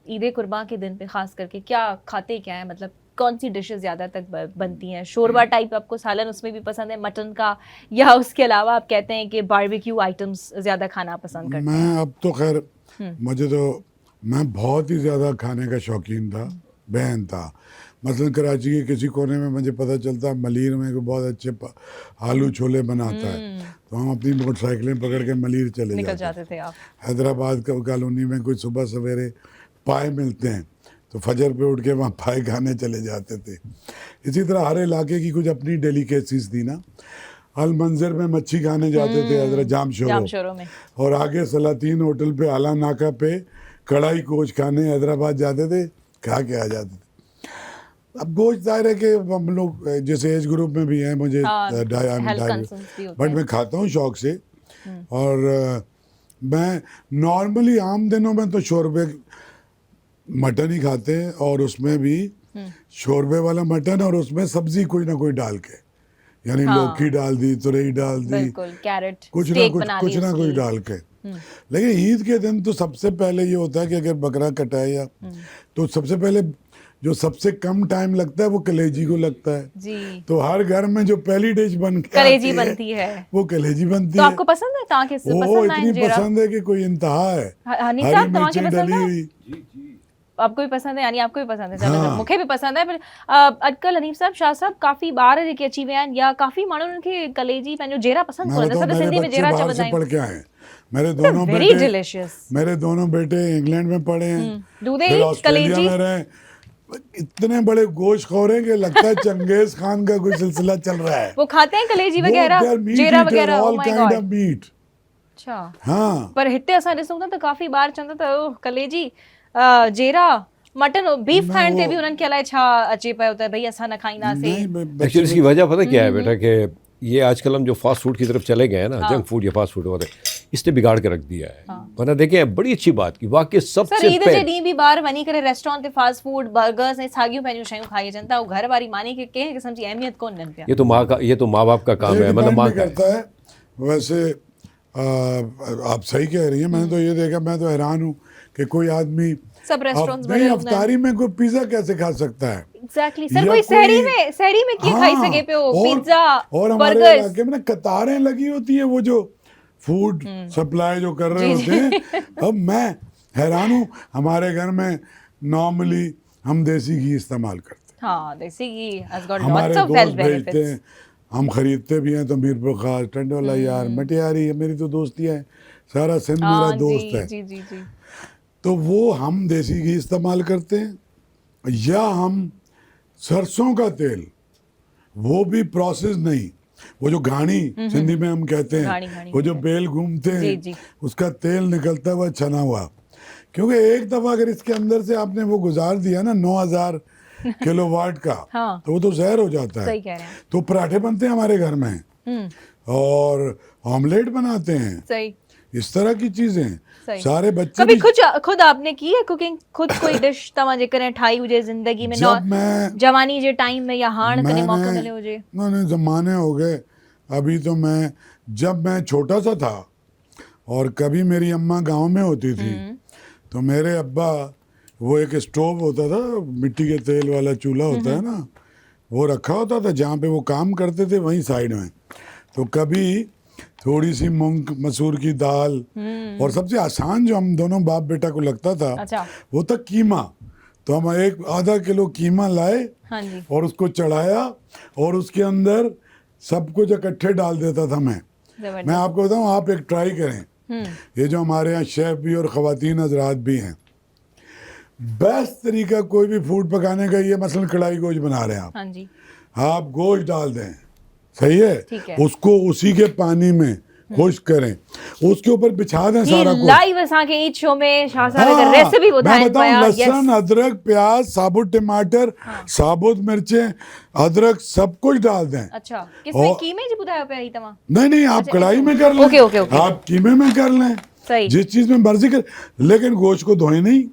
S1: ईद कुर्बान के दिन पे ख़ास करके क्या खाते क्या है, मतलब कौन सी डिशेस ज़्यादा तक बनती हैं? शोरबा टाइप आपको सालन उसमें भी पसंद है मटन का, या उसके अलावा आप कहते हैं कि बारबेक्यू आइटम्स ज़्यादा खाना पसंद करते हैं?
S3: मैं अब तो खैर मैं बहुत ही ज़्यादा खाने का शौकीन था, बहन था। मसलन कराची के किसी कोने में मुझे पता चलता मलीर में कोई बहुत अच्छे आलू छोले बनाता है, तो हम अपनी मोटरसाइकिलें पकड़ के मलीर चले
S1: निकल जाते थे आप।
S3: हैदराबाद कॉलोनी में कोई सुबह सवेरे पाए मिलते हैं, तो तो फजर पे उठ के वहाँ पाए खाने चले जाते थे। इसी तरह हर इलाके की कुछ अपनी डेलिकेसीज थी ना। अल मंजर में मच्छी खाने जाते थे हजरत
S1: जामशोरो में,
S3: और आगे सलातीन होटल पे आला नाका पे कढ़ाई गोश्त खाने हैदराबाद जाते थे, खा के आ जाते थे। अब गोश्त जाहिर है कि हम लोग जिस एज ग्रुप में भी हैं, मुझे बट मैं खाता हूँ शौक से। और मैं नॉर्मली आम दिनों में तो शोरबे मटन ही खाते हैं, और उसमें भी शोरबे वाला मटन और उसमें सब्जी कोई ना कोई डाल के, यानी लौकी डाल दी, तुरई डाल दी,
S1: कैरेट,
S3: कुछ ना कुछ डाल के। लेकिन ईद के दिन तो सबसे पहले ये होता है कि अगर बकरा कटाए या तो सबसे पहले जो सबसे कम टाइम लगता है वो कलेजी को लगता है
S1: जी।
S3: तो हर घर में जो पहली डिश
S1: कलेजी बनती है
S3: वो कलेजी बनती
S1: तो
S3: है।
S1: आपको पसंद है? ताकि
S3: वो इतनी पसंद है कि कोई इंतहा है।
S1: हनी
S3: हरी
S1: साहब
S3: मिर्चें
S1: तव्हांखे
S3: डली
S1: पसंद है?
S3: हुई।
S1: आपको भी पसंद है, यानी आपको भी पसंद है।
S3: हाँ।
S1: मूंखे भी पसंद है, पर अॼुकल्ह हनीफ साहब, शाह साहब, काफ़ी ॿार जेके अची विया आहिनि या काफ़ी माण्हुनि खे कलेजी पंहिंजो जेरा पसंद कोन्हे। असां त सिंधी में जेरा
S3: बाहर
S1: चवंदा
S3: से
S1: आहियूं।
S3: पढ़ के आए। मेरे दोनों बेटे इंग्लैंड में पढ़े हैं, फिर ऑस्ट्रेलिया में रहे। इतने बड़े गोश्तखोर हैं कि लगता है चंगेज खान का कोई सिलसिला चल रहा है।
S1: वो खाते हैं कलेजी वगैरह, जेरा वगैरह?
S3: All kind of meat.
S1: अच्छा।
S3: हाँ,
S1: पर हिते असां ॾिसूं था त काफ़ी ॿार चवंदा त ओह कलेजी, जेरा, मटन, बीफ खाइण ते बि उन्हनि खे अलाए छा अचे पियो त भई असां न खाईंदासीं।
S2: एक्चुअली इसकी वजह पता क्या है बेटा, कि ये आजकल हम जो फास्ट फूड की तरफ चले गए हैं ना, जंक फूड या फास्ट फूड वाले, इसने बिगाड़ के रख दिया है। वरना देखें, बड़ी अच्छी बात की, वाकई सबसे
S1: ईद जे ॾींहुं बि ॿार वञी करे रेस्टोरेंट ते फास्ट फूड, बर्गर्स ऐं साॻियूं पंहिंजियूं शयूं खाई अचनि था। घर वारी मानी खे कंहिं क़िस्म जी अहमियत कोन ॾियनि पिया।
S2: ये तो माँ बाप का काम है, मतलब माँ
S3: करता है। वैसे आप सही कह रही हैं। मैंने तो ये देखा, मैं तो हैरान हूँ कि कोई आदमी
S1: सब रेस्टोरेंट्स
S3: नहीं अफ्तारी में कोई पिज्जा कैसे खा सकता है।
S1: एग्जैक्टली सर, कोई सहरी में क्या खाई सके पे वो पिज्जा,
S3: और हमारे इलाके में ना कतारें लगी होती है वो जो फूड सप्लाई जो कर रहे होते हैं। अब मैं हैरान हूँ, हमारे घर में नॉर्मली हम देसी घी इस्तेमाल करते हैं।
S1: हाँ, देसी घी has got
S3: हमारे
S1: lots of
S3: दोस्त
S1: health
S3: भेजते
S1: benefits।
S3: हैं, हम खरीदते भी हैं। तो मीरपुर खास, टंडोला यार, मटियारी है, मेरी तो दोस्ती है, सारा सिंध मेरा दोस्त है।
S1: जी जी जी।
S3: तो वो हम देसी घी इस्तेमाल करते हैं, या हम सरसों का तेल, वो भी प्रोसेस नहीं, वो जो घानी सिंधी में हम कहते हैं, वो जो बेल घूमते हैं, उसका तेल निकलता हुआ छना हुआ। क्योंकि एक दफा अगर इसके अंदर से आपने वो गुजार दिया ना 9000 किलोवाट का, तो वो तो जहर हो जाता है।
S1: सही कह रहे हैं।
S3: तो पराठे बनते हैं हमारे घर में, और ऑमलेट बनाते हैं,
S1: सही,
S3: इस तरह की चीजें। सारे बच्चे
S1: कभी खुद आपने की है कुकिंग? खुद कोई डिश तव्हां जेकॾहिं ठाही हुजे ज़िंदगी में, जवानी जे टाइम में या हाण कॾहिं मौको मिलियो हुजे?
S3: नहीं, ज़माने हो गए। अभी तो जब मैं छोटा सा था और कभी मेरी अम्मा गांव में होती थी, तो मेरे अब्बा, वो एक स्टोव होता था, मिट्टी के तेल वाला चूल्हा होता है ना, वो रखा होता था जहाँ पे वो काम करते थे, वहीं साइड में। तो कभी थोड़ी सी मूंग मसूर की दाल, और सबसे आसान जो हम दोनों बाप बेटा को लगता था,
S1: अच्छा,
S3: वो था कीमा। तो हम आधा किलो कीमा लाए,
S1: हाँ जी,
S3: और उसको चढ़ाया, और उसके अंदर सब कुछ इकट्ठे डाल देता था मैं आपको बताऊं, आप एक ट्राई करें। ये जो हमारे यहाँ शेफ भी और ख़वातीन हजरात भी हैं, बेस्ट तरीका कोई भी फूड पकाने का, ये मसलन कढ़ाई गोश्त बना रहे हैं आप,
S1: हाँ जी,
S3: आप गोश्त डाल दें, सही है, उसको उसी के पानी में खुश्क करें, उसके ऊपर बिछा दें सारा कुछ।
S1: लाइव असांखे ईद शो में शाह साहब एक रेसिपी ॿुधाइनि पिया।
S3: लहसुन, अदरक, प्याज, साबुत टमाटर, साबुत मिर्चें, अदरक, सब कुछ डाल दें।
S1: अच्छा, किसमें? कीमे जी ॿुधायो पिया ही तव्हां?
S3: नहीं, आप कढ़ाई में कर लें।
S1: ओके,
S3: आप कीमे में कर लें,
S1: सही,
S3: जिस चीज में मर्जी कर, लेकिन गोश्त को धोए नहीं।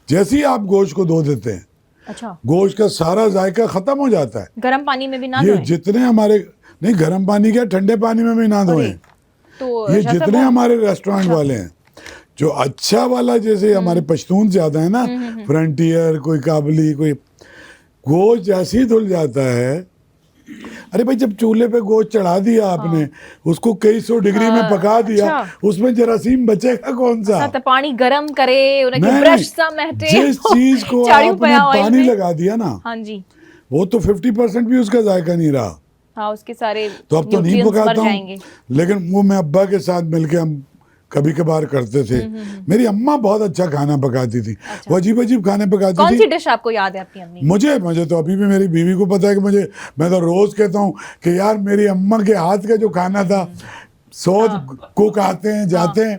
S3: जैसे ही आप गोश्त को धो देते हैं, अच्छा, गोश्त का सारा जायका खत्म हो जाता है।
S1: गर्म पानी में भी ना
S3: ये
S1: धोएं?
S3: जितने हमारे, नहीं गर्म पानी क्या, ठंडे पानी में भी ना धोएं। तो ये जितने हमारे रेस्टोरेंट वाले हैं, जो अच्छा वाला, जैसे हमारे पश्तून ज्यादा है ना, फ्रंटियर, कोई काबली, कोई, गोश्त जैसे ही धुल जाता है, अरे भाई जब चूल्हे पे गोश्त चढ़ा दिया आपने, उसको कई 100 डिग्री में पका दिया, उसमें जरासीम बचेगा कौन सा?
S1: तो पानी गरम करे, उनके ब्रश सा महटे,
S3: जिस चीज को आपने पानी लगा दिया ना,
S1: हाँ जी,
S3: वो तो 50% भी उसका जायका नहीं रहा।
S1: हाँ, उसके सारे
S3: तो अब तो नहीं पकाता हूँ, लेकिन वो मैं अब्बा के साथ मिलके हम कभी कभार करते थे। मेरी अम्मा बहुत अच्छा खाना पकाती थी, वो अजीब अजीब खाने पकाती
S1: कौन
S3: थी।
S1: सी डिश आपको याद है आपकी अम्मी की?
S3: मुझे तो अभी भी मेरी बीवी को पता है कि मैं तो रोज कहता हूँ कि यार मेरी अम्मा के हाथ का जो खाना था, सोच कुक आते हैं जाते हैं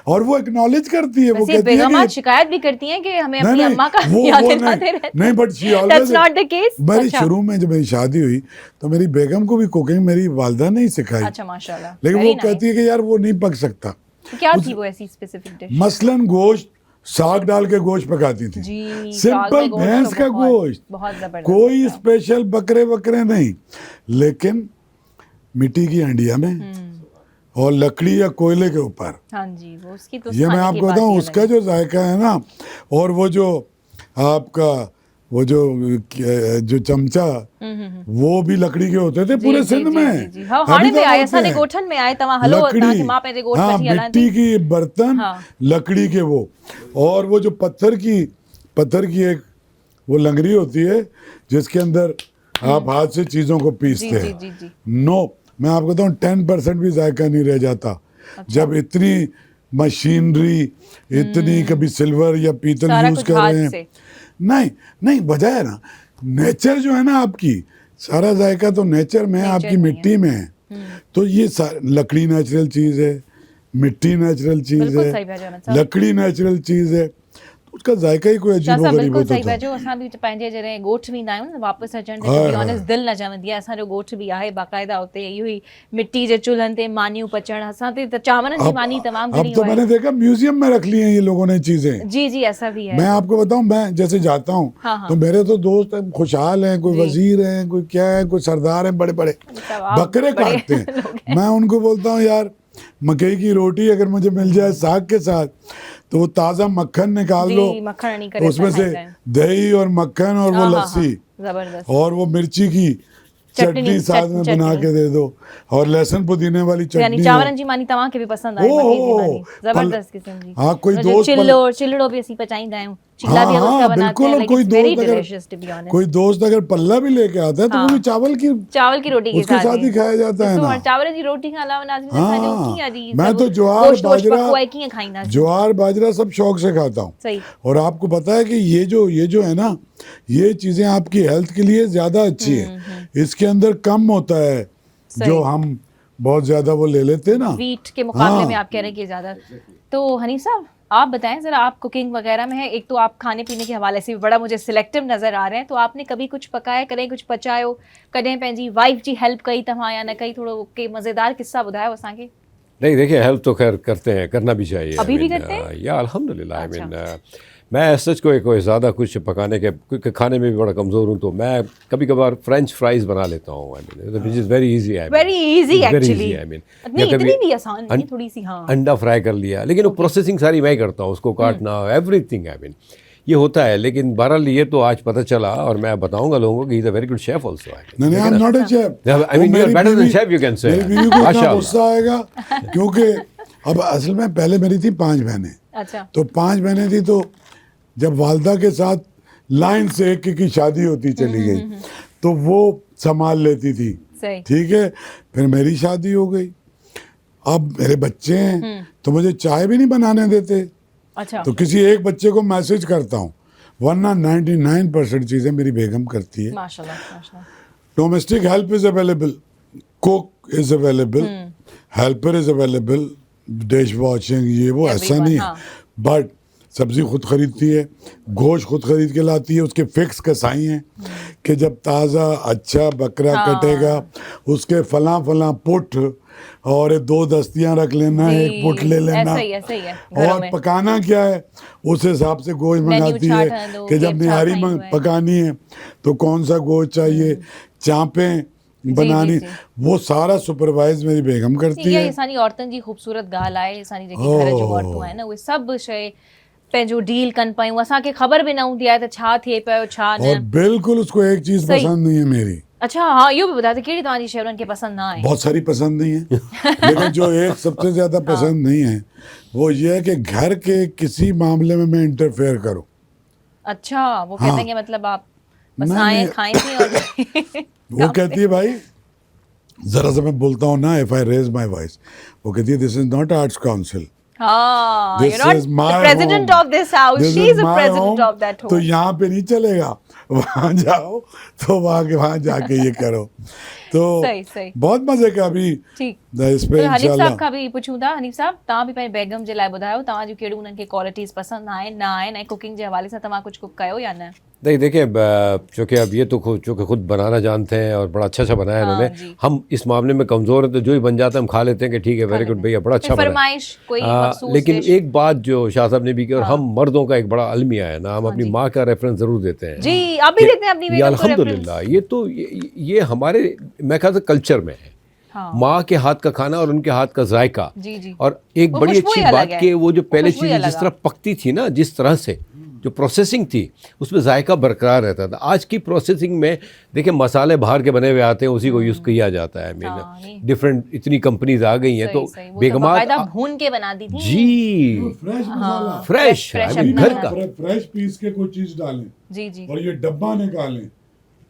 S3: और वो एक्नॉलेज करती है, वो
S1: वैसे
S3: कहती है
S1: बेगम आज
S3: कि
S1: शिकायत भी करती हैं कि हमें
S3: नहीं,
S1: अपनी
S3: नहीं,
S1: अम्मा का
S3: वो
S1: याद
S3: नहीं,
S1: दिलाते रहते
S3: नहीं, but she
S1: That's
S3: always,
S1: not the case?
S3: मेरी
S1: अच्छा।
S3: शुरू में जब मेरी शादी हुई तो मेरी बेगम को भी कुकिंग मेरी वालदा ने ही सिखाई,
S1: अच्छा माशाल्लाह,
S3: लेकिन
S1: very
S3: वो
S1: nice।
S3: कहती है कि यार वो नहीं पक सकता।
S1: तो क्या थी वो ऐसी स्पेसिफिक डिश?
S3: मसलन गोश्त, साग डाल के गोश्त पकाती थी,
S1: जी, साग
S3: सिंपल
S1: में गोश्त
S3: भैंस
S1: तो
S3: का
S1: बहुत-
S3: गोश्त,
S1: बहुत जबरदस्त
S3: कोई
S1: होता है।
S3: स्पेशल बकरे नहीं, लेकिन मिट्टी की हंडिया में और लकड़ी या कोयले के ऊपर।
S1: हाँ जी, वो उसकी तो
S3: ये मैं
S1: खाने की
S3: आपको
S1: बात
S3: बताऊं,
S1: ही
S3: उसका
S1: अलग
S3: जो जायका है ना, और वो जो आपका वो जो चमचा, वो भी लकड़ी के होते थे
S1: है।
S3: पूरे
S1: जी,
S3: सिंध
S1: जी,
S3: में।
S1: जी, जी, हाँ,
S3: अभी
S1: हाणे में
S3: तक
S1: आए
S3: होते
S1: असांजे
S3: हैं।
S1: गोठन में आए तव्हां हलो तव्हांखे मां पंहिंजे गोठ
S3: हाँ,
S1: वठी हलां
S3: मिट्टी
S1: थी।
S3: की बर्तन,
S1: हाँ।
S3: लकड़ी के वो, और वो जो पत्थर की एक वो लंगड़ी होती है जिसके अंदर आप हाथ से चीजों को
S1: जी
S3: पीसते
S1: जी
S3: हैं।
S1: जी जी।
S3: नो, मैं आपको बताऊं 10% भी जायका नहीं रह जाता जब इतनी मशीनरी, इतनी कभी सिल्वर या पीतल
S1: सारा
S3: यूज
S1: कुछ
S3: कर
S1: हाथ
S3: रहे हैं।
S1: से।
S3: नहीं नहीं, वजह है ना, नेचर जो है ना आपकी, सारा जायका तो नेचर में है,
S1: नेचर
S3: आपकी
S1: में है।
S3: मिट्टी में है। तो ये लकड़ी नेचुरल चीज है, मिट्टी नेचुरल चीज
S1: बिल्कुल
S3: है,
S1: सही पिया चओ साहब।
S3: लकड़ी नेचुरल चीज है, तो उसका जायका ही कोई
S1: शाह
S3: अजीबो
S1: साहब
S3: गरीब
S1: बिल्कुल
S3: होता
S1: सही
S3: था।
S1: पिया चओ। असां बि पंहिंजे जॾहिं ॻोठ वेंदा आहियूं न वापसि अचण ते
S3: हाँ,
S1: टू बी
S3: हाँ।
S1: ऑनेस्ट दिलि न चवंदी आहे। असांजो ॻोठ बि आहे बाक़ाइदा, उते इहो ई मिट्टी जे चुल्हनि ते मानियूं पचण, असां ते त चांवरनि जी मानी तमामु
S3: अब
S1: घणी
S3: तो
S1: आहे।
S3: मैंने देखा म्यूजियम में रख ली हैं ये लोगों ने चीजें।
S1: जी जी, ऐसा भी है।
S3: मैं आपको बताऊं, मैं जैसे जाता हूँ
S1: हाँ, हाँ।
S3: तो मेरे तो दोस्त हैं, खुशहाल हैं, कोई
S1: जी।
S3: वजीर हैं, कोई क्या है, कोई सरदार हैं, बड़े बड़े
S1: मतलब आप
S3: बकरे
S1: बड़े
S3: काटते
S1: लोग
S3: हैं। मैं उनको बोलता हूँ यार मकई की रोटी अगर मुझे मिल जाए साग के साथ, तो वो ताज़ा मक्खन निकाल
S1: जी,
S3: लो,
S1: मक्खन हणी करे
S3: उसमें
S1: असां
S3: से
S1: खाईंदा आहियूं।
S3: दही और मक्खन और वो
S1: हाँ, हाँ,
S3: लस्सी
S1: हाँ, जबरदस्त।
S3: और वो मिर्ची की चटनी साथ में बना के दे दो, और लहसुन पुदीने वाली
S1: तो यानी
S3: चटनी हो।
S1: चांवरनि जी मानी तव्हांखे बि पसंदि आहे, मक्के जी मानी जबरदस्त किस्म जी।
S3: हाँ, कोई
S1: और जो
S3: दोस्त
S1: चिल्लो भी असीं पचाईंदा आहियूं, चिल्ला भी
S3: हाँ
S1: उसका
S3: हाँ
S1: बनाते
S3: बिल्कुल,
S1: हैं,
S3: और
S1: like
S3: कोई
S1: it's very
S3: दोस्त अगर
S1: delicious to be honest।
S3: कोई दोस्त अगर पल्ला भी लेके आता है तो वो भी चावल की
S1: रोटी के
S3: उसके साथ ही खाया जाता है
S1: ॾिसो,
S3: ना।
S1: हाणे चांवर जी रोटी खां अलावा नाज़रीन
S3: हाँ,
S1: असांजो कीअं अॼु
S3: मैं
S1: सभु
S3: तो ज्वार
S1: गोश्त वोश्त
S3: बाजरा
S1: पको आहे, कीअं खाईंदासीं?
S3: ज्वार बाजरा सब शौक से खाता हूँ।
S1: सही।
S3: और आपको पता है कि ये जो है ना, ये चीजें आपकी हेल्थ के लिए ज्यादा अच्छी है। इसके अंदर कम होता है जो हम बहुत ज्यादा वो ले लेते हैं ना
S1: वीट के मुकाबले
S3: हाँ।
S1: में आप कह रहे हैं कि ज्यादा। तो हनी साहब आप बताएं जरा, आप कुकिंग वगैरह में है, एक तो आप खाने पीने के हवाले से भी बड़ा मुझे सिलेक्टिव नज़र आ रहे हैं, तो आपने कभी कुछ पकाया, कॾहिं कुछ पचायो, कॾहिं पंहिंजी वाइफ जी हेल्प कई तव्हां या न कई? थोड़ो के मज़ेदार किस्सा ॿुधायो असांखे।
S2: नहीं देखिए, हेल्प तो खैर करते हैं, करना भी चाहिए।
S1: अभी भी करते हैं?
S2: या अल्हम्दुलिल्लाह। आई मीन मैं सच कोई ज़्यादा कुछ पकाने के, क्योंकि खाने में भी बड़ा कमज़ोर हूँ, तो मैं कभी कभार फ्रेंच फ्राइज बना लेता हूँ। I mean which is very easy.
S1: Very easy actually.
S2: I mean
S1: नहीं इतनी भी आसान नहीं, थोड़ी सी। हाँ,
S2: अंडा फ्राई कर लिया, लेकिन वो प्रोसेसिंग सारी मैं ही करता हूँ, उसको काटना, एवरीथिंग। आई मीन ये होता है, लेकिन बहरहाल ये तो आज पता चला, और मैं बताऊंगा लोगों को कि he is a very good chef also.
S3: नहीं, I am not a chef.
S2: I mean you are better than chef, you can say.
S3: मेरी बीवी को इतना गुस्सा आएगा क्योंकि अब असल में पहले मेरी थी 5 बहनें,
S1: अच्छा।
S3: तो 5 बहनें थी, तो जब वालदा के साथ लाइन से एक की शादी होती चली गई तो वो संभाल लेती थी।
S1: सही।
S3: ठीक है, फिर मेरी शादी हो गई, अब मेरे बच्चे हैं तो मुझे चाय भी नहीं बनाने देते।
S1: अच्छा।
S3: तो किसी एक बच्चे को मैसेज करता हूँ, वरना 99% चीज़ें मेरी बेगम करती है।
S1: माशाल्लाह माशाल्लाह।
S3: Domestic help is available, cook is available, helper is available, dish washing ये वो ऐसा
S1: Everyone,
S3: नहीं है।
S1: हाँ।
S3: बट सब्जी खुद खरीदती है, गोश्त खुद खरीद के लाती है, उसके फिक्स कसाई हैं कि जब ताज़ा अच्छा बकरा कटेगा उसके फला पुट और 2 दस्तियां रख लेना,
S1: जी,
S3: 1 पुट ले लेना।
S1: ऐसा ही है घरों
S3: और
S1: में।
S3: पकाना क्या है उस हिसाब से गोश्त मंगाती है
S1: चार्ट दो,
S3: कि जब
S1: केप
S3: निहारी
S1: चार्ट खाई हुआ है।
S3: पकानी है तो कौन सा गोश्त चाहिए, चाँपें बनानी,
S1: जी।
S3: वो सारा सुपरवाइज मेरी बेगम करती
S1: इहा
S3: है।
S1: असांजी औरतुनि जी ख़ूबसूरत ॻाल्हि आहे। असांजी जेकी घर जूं औरतूं आहिनि उहे सभु शइ पंहिंजो डील कनि पियूं, असांखे ख़बर बि न हूंदी आहे त छा थिए पियो छा
S3: और
S1: न।
S3: बिल्कुल उसको एक चीज़
S1: सही।
S3: पसंद नहीं है मेरी।
S1: अच्छा, हाँ, इहो बि ॿुधायो त कहिड़ी तव्हांजी शइ उन्हनि खे पसंदि न आहे?
S3: बहुत सारी पसंद नहीं है लेकिन जो एक सबसे ज्यादा पसंद नहीं है वो ये है कि घर के किसी मामले में मैं इंटरफेयर करूं।
S1: अच्छा, वो कहते हैं कि मतलब आप बस
S3: नहीं,
S1: आए
S3: नहीं।
S1: खाएं थे और
S3: वो कहती है भाई, जरा सा मैं बोलता हूँ ना, if I raise my voice, वो कहती है this is not arts council,
S1: हाँ,
S3: This
S1: you're not
S3: is my
S1: the president
S3: home.
S1: of this house.
S3: This
S1: She
S3: is
S1: is the
S3: my
S1: president
S3: home.
S1: of that
S3: तो
S1: home.
S3: यहाँ पे नहीं चलेगा, वहाँ जाओ तो वहाँ जाके ये करो। तो
S1: सही, सही।
S3: बहुत मजे का अभी
S1: ठीक।
S3: इस पे
S1: तो हनीफ
S3: इंशाल्लाह।
S1: साहब का भी पुछूं था। हनीफ साहब, तव्हां बि पंहिंजे बेगम जे लाइ ॿुधायो, तव्हां जूं कहिड़ियूं उन्हनि खे क्वालिटीज़ पसंदि आहिनि, न आहिनि, ऐं कुकिंग जे हवाले सां तव्हां कुझु कुक कयो या न?
S2: नहीं देखिए, चूँकि अब ये तो चूँकि खुद बनाना जानते हैं और बड़ा अच्छा बनाया
S1: हाँ,
S2: इन्होंने।
S1: जी।
S2: हम इस मामले में कमज़ोर हैं, तो जो ही बन जाता है हम खा लेते हैं कि ठीक है, वेरी गुड भैया, बड़ा अच्छा
S1: कोई
S2: बना है।
S1: फरमाइश, कोई मखसूस
S2: लेकिन
S1: डिश?
S2: एक बात जो शाह साहब ने भी की, और हम मर्दों का एक बड़ा अलमिया है ना, हम अपनी
S1: जी।
S2: माँ का रेफरेंस ज़रूर देते हैं।
S1: जी, आप भी
S2: कि
S1: देते हैं अपनी
S2: ये
S1: बेगम को रेफरेंस?
S2: अल्हम्दुलिल्लाह, ये तो ये हमारे, मैं कहता हूँ, कल्चर में है।
S1: हाँ।
S2: माँ के हाथ का खाना और उनके हाथ का जायका।
S1: जी, जी।
S2: और एक
S1: वो
S2: बड़ी
S1: खुशबू ही
S2: अच्छी
S1: अलग
S2: बात
S1: है।
S2: कि वो जो पहले
S1: खुशबू ही
S2: चीज़ें
S1: अलग
S2: जिस तरह पकती थी ना, जिस तरह से जो प्रोसेसिंग थी, उसमें जायका बरकरार रहता था। आज की प्रोसेसिंग में देखिए, मसाले बाहर के बने हुए आते हैं, उसी को यूज़ किया जाता है।
S1: हाँ, नहीं।
S2: डिफरेंट इतनी कंपनीज आ गई हैं, तो
S1: सही, वो तो
S2: बेगमात
S1: बाकायदा भून के बनाती थी।
S2: जी,
S3: fresh masala,
S2: fresh
S1: fresh
S2: I mean
S1: अपना
S2: घर का।
S3: फ्रेश पीस के कोई चीज डालें
S1: जी, जी।
S3: और ये डब्बा निकालें।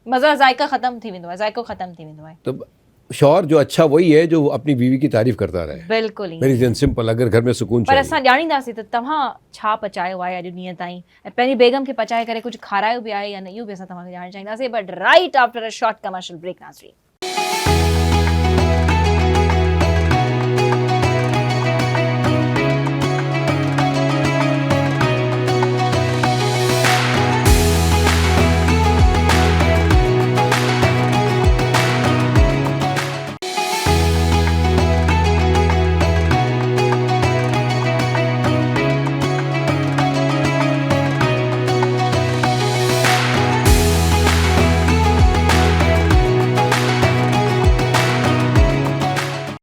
S1: मज़ा, जायका ख़त्म थी वेंदो आहे, जायको ख़त्म थी वेंदो आहे।
S2: तो शौहर जो अच्छा वही है जो अपनी बीवी की तारीफ करता रहे।
S1: बिल्कुल ई।
S2: वेरी सिंपल, अगर घर में सुकून
S1: पर
S2: चाहिए।
S1: असां ॼाणींदासीं त तव्हां छा पचायो आहे अॼु ॾींहं ताईं, ऐं पंहिंजी बेगम खे पचाए करे कुझु खारायो बि आहे या न, इहो बि असां तव्हांखे ॼाणणु चाहींदासीं। But right after a short commercial break, नाज़रीन।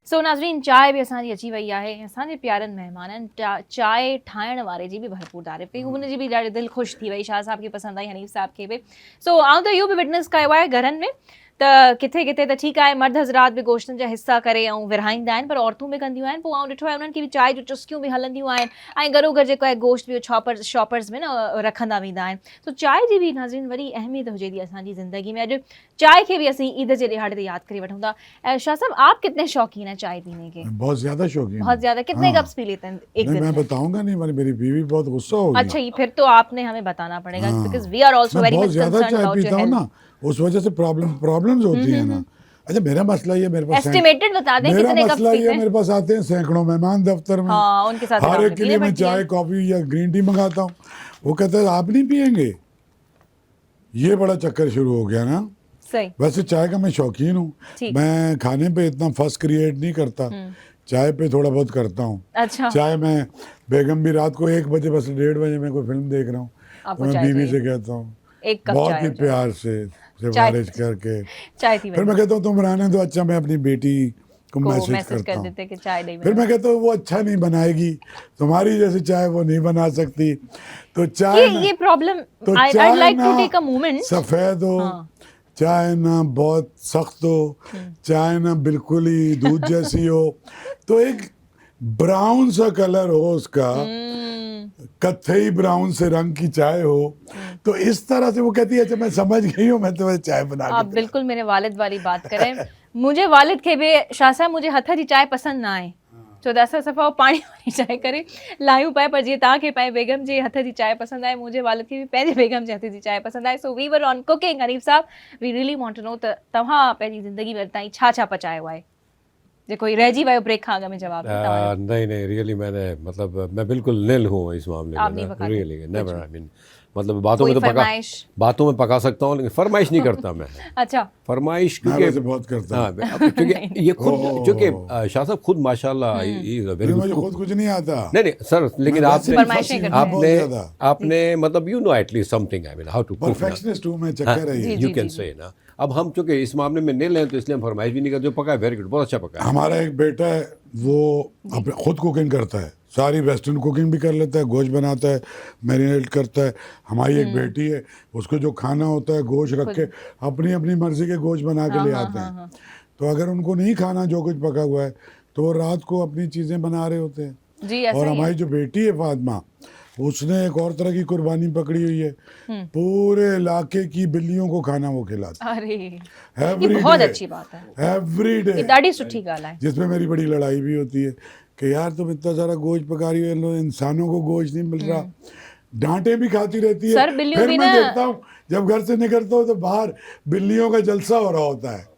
S1: सो नाज़रीन, चांहि बि असांजी अची वई आहे। असांजे प्यारनि महिमाननि चांहि ठाहिण वारे जी बि भरपूर तारीफ़ कई, हुनजी बि ॾाढी दिलि ख़ुशि थी वई। शाह साहब खे पसंदि आई, हनीफ़ साहब खे बि। सो आउं त इहो बि विटनेस कयो आहे घरनि में त किथे किथे त ठीकु आहे, मर्द हज़रात बि गोश्तनि जा हिसा करे ऐं विरहाईंदा आहिनि, पर औरतूं बि कंदियूं आहिनि। पोइ आउं ॾिठो आहे उन्हनि खे बि चांहि जूं चुस्कियूं बि हलंदियूं आहिनि, ऐं गॾोगॾु जेको आहे गोश्त बि शॉपर्स में न रखंदा वेंदा आहिनि। सो चांहि जी बि नाज़रीन वॾी अहमियत हुजे थी असांजी ज़िंदगी में। अॼु चांहि खे बि असीं ईद जे ॾिहाड़े ते यादि करे वठूं था। ऐं शाह साहब, आप कितने शौकीन हैं चाय पीने के?
S3: बहुत ज्यादा शौकीन
S1: बहुत
S3: हूँ।
S1: ज्यादा? कितने
S3: हाँ।
S1: कप्स पी लेते हैं एक
S3: नहीं,
S1: दिन
S3: मैं
S1: में?
S3: बताऊंगा नहीं, मेरी बीवी बहुत गुस्सा होगी।
S1: अच्छा, ये फिर तो आपने हमें बताना पड़ेगा,
S3: हाँ।
S1: बिकॉज वी आर आल्सो
S3: मैं
S1: वेरी
S3: बहुत
S1: मच
S3: ज्यादा
S1: कंसर्न्ड
S3: चाय
S1: अबाउट
S3: पीता
S1: योर
S3: हूँ
S1: हेल्थ।
S3: ना, उस वजह से प्रॉब्लम्स होती है ना। अच्छा, मेरा मसला ये, मेरे पास
S1: एस्टिमेटेड बता दें
S3: मेरा
S1: कितने कप्स
S3: मसला
S1: पीते
S3: ये,
S1: हैं?
S3: मेरे पास आते हैं सैकड़ों मेहमान दफ्तर में।
S1: हाँ, उनके साथ
S3: हर
S1: फिर
S3: एक के
S1: आपने
S3: लिए
S1: पीने
S3: मैं
S1: पड़ती है।
S3: चाय, कॉफी या ग्रीन टी मंगाता हूँ। वो कहते हैं आप नहीं पियेंगे। ये बड़ा चक्कर शुरू हो गया ना।
S1: सही।
S3: वैसे चाय का मैं शौकीन हूँ,
S1: ठीक।
S3: मैं खाने पे इतना फर्स्ट क्रिएट नहीं करता, चाय पे थोड़ा बहुत करता हूँ।
S1: अच्छा,
S3: चाय मैं, बेगम भी रात को 1 बजे, बस 1:30 बजे मैं कोई फिल्म देख रहा हूँ, तो
S1: आपको
S3: मैं
S1: चाय
S3: बीवी
S1: चाहिए?
S3: से कहता हूँ,
S1: एक कप
S3: बहुत
S1: चाय
S3: ही
S1: हो जाए।
S3: प्यार से सिफारिश करके,
S1: चाय थी
S3: फिर मैं कहता हूँ तुम रहने दो। अच्छा, मैं अपनी बेटी को मैसेज
S1: मैसेज
S3: करता
S1: कर
S3: हूँ,
S1: देते कि चाय नहीं
S3: फिर
S1: बना।
S3: मैं कहता हूँ वो अच्छा नहीं बनाएगी, तुम्हारी जैसी चाय वो नहीं बना सकती। तो चाय ना,
S1: ये प्रॉब्लम,
S3: तो
S1: आई
S3: चाय
S1: लाइक टू
S3: ना
S1: टेक अ मोमेंट।
S3: सफेद हो,
S1: हाँ।
S3: चाय ना बहुत सख्त हो, चाय ना बिल्कुल ही दूध जैसी हो, तो एक ब्राउन सा कलर हो उसका, कत्थई ब्राउन से रंग की चाय हो, तो इस तरह से वो कहती है अच्छा मैं समझ गई हूँ, मैं तुम्हें चाय बना के
S1: आप बिल्कुल मेरे वालिद वाली बात करें। मुझे वालिद खे बि शाह साहब मुंहिंजे हथ जी चांहि पसंदि न आहे, छो त असां सफ़ा पाणी वारी चांहि करे लाहियूं पिया। पर जीअं तव्हांखे पंहिंजे बेगम जे हथ जी चांहि पसंदि आहे, मुंहिंजे वालिद खे बि पंहिंजे बेगम जे हथ जी चांहि पसंदि आहे। So we were on cooking. Hanif साहब, we really want to know त तव्हां पंहिंजी ज़िंदगी में ताईं छा छा पचायो आहे जेको ही रहिजी वियो ब्रेक खां अॻु में जवाब ॾियो तव्हांजो?
S2: नहीं रियली, मैंने मतलब मैं बिल्कुल निल हूँ इस मामले
S1: आप
S2: में
S1: नहीं
S2: ना,
S1: पकाते?
S2: Really never. आई मीन मतलब बातों
S1: कोई
S2: में तो
S1: फरमाइश?
S2: बातों में पका सकता हूँ, लेकिन फरमाइश नहीं करता मैं।
S1: अच्छा,
S2: फरमाइश
S3: मैं
S2: क्योंकि
S3: वैसे बहुत करता हूँ।
S2: हाँ, क्योंकि ये खुद, क्योंकि शाह साहब खुद माशाल्लाह इज अ वेरी
S3: नहीं, मुझे
S2: गुड
S3: खुद कुछ नहीं आता।
S2: नहीं सर, लेकिन
S3: मैं
S2: आपने
S3: वैसे
S1: फरमाइशें
S3: फंसी हूँ,
S1: करते हैं।
S3: बहुत ज्यादा
S2: आपने मतलब you know at least something, I mean how to cook.
S3: Perfectionist हूँ मैं, चक्कर है ये।
S2: यू कैन से ना। अब हम चूंकि इस मामले में निल हैं, तो इसलिए हम फरमाइश भी नहीं करते। जो पका है वेरी गुड, बहुत अच्छा पका है।
S3: हमारा एक बेटा है, वो अपने खुद कुकिंग करता है, सारी वेस्टर्न कुकिंग भी कर लेता है, गोश्त बनाता है, मैरिनेट करता है। हमारी एक बेटी है, उसको जो खाना होता है गोश्त रख के अपनी अपनी मर्जी के गोश्त बना के ले आते हैं। तो अगर उनको नहीं खाना जो कुछ पका हुआ है, तो वो रात को अपनी चीज़ें बना रहे होते हैं।
S1: जी ऐसा
S3: और
S1: ही है।
S3: हमारी जो बेटी है फातिमा, उसने एक और तरह की कुर्बानी पकड़ी हुई है, पूरे इलाके की बिल्लियों को खाना वो खिलाती
S1: अरे,
S3: है
S1: ये बहुत अच्छी बात है,
S3: एवरी डे।
S1: ये ॾाढी सुठी ॻाल्हि आहे।
S3: जिसमें मेरी बड़ी लड़ाई भी होती है कि यार तुम इतना सारा गोश्त पका रही हो, इन लोग इंसानों को गोश्त नहीं मिल रहा, डांटे भी खाती रहती है।
S1: सर, बिल्लियों
S3: फिर
S1: भी
S3: मैं
S1: ना-
S3: देखता हूँ जब घर से निकलता हूँ तो बाहर बिल्लियों का जलसा हो रहा होता है।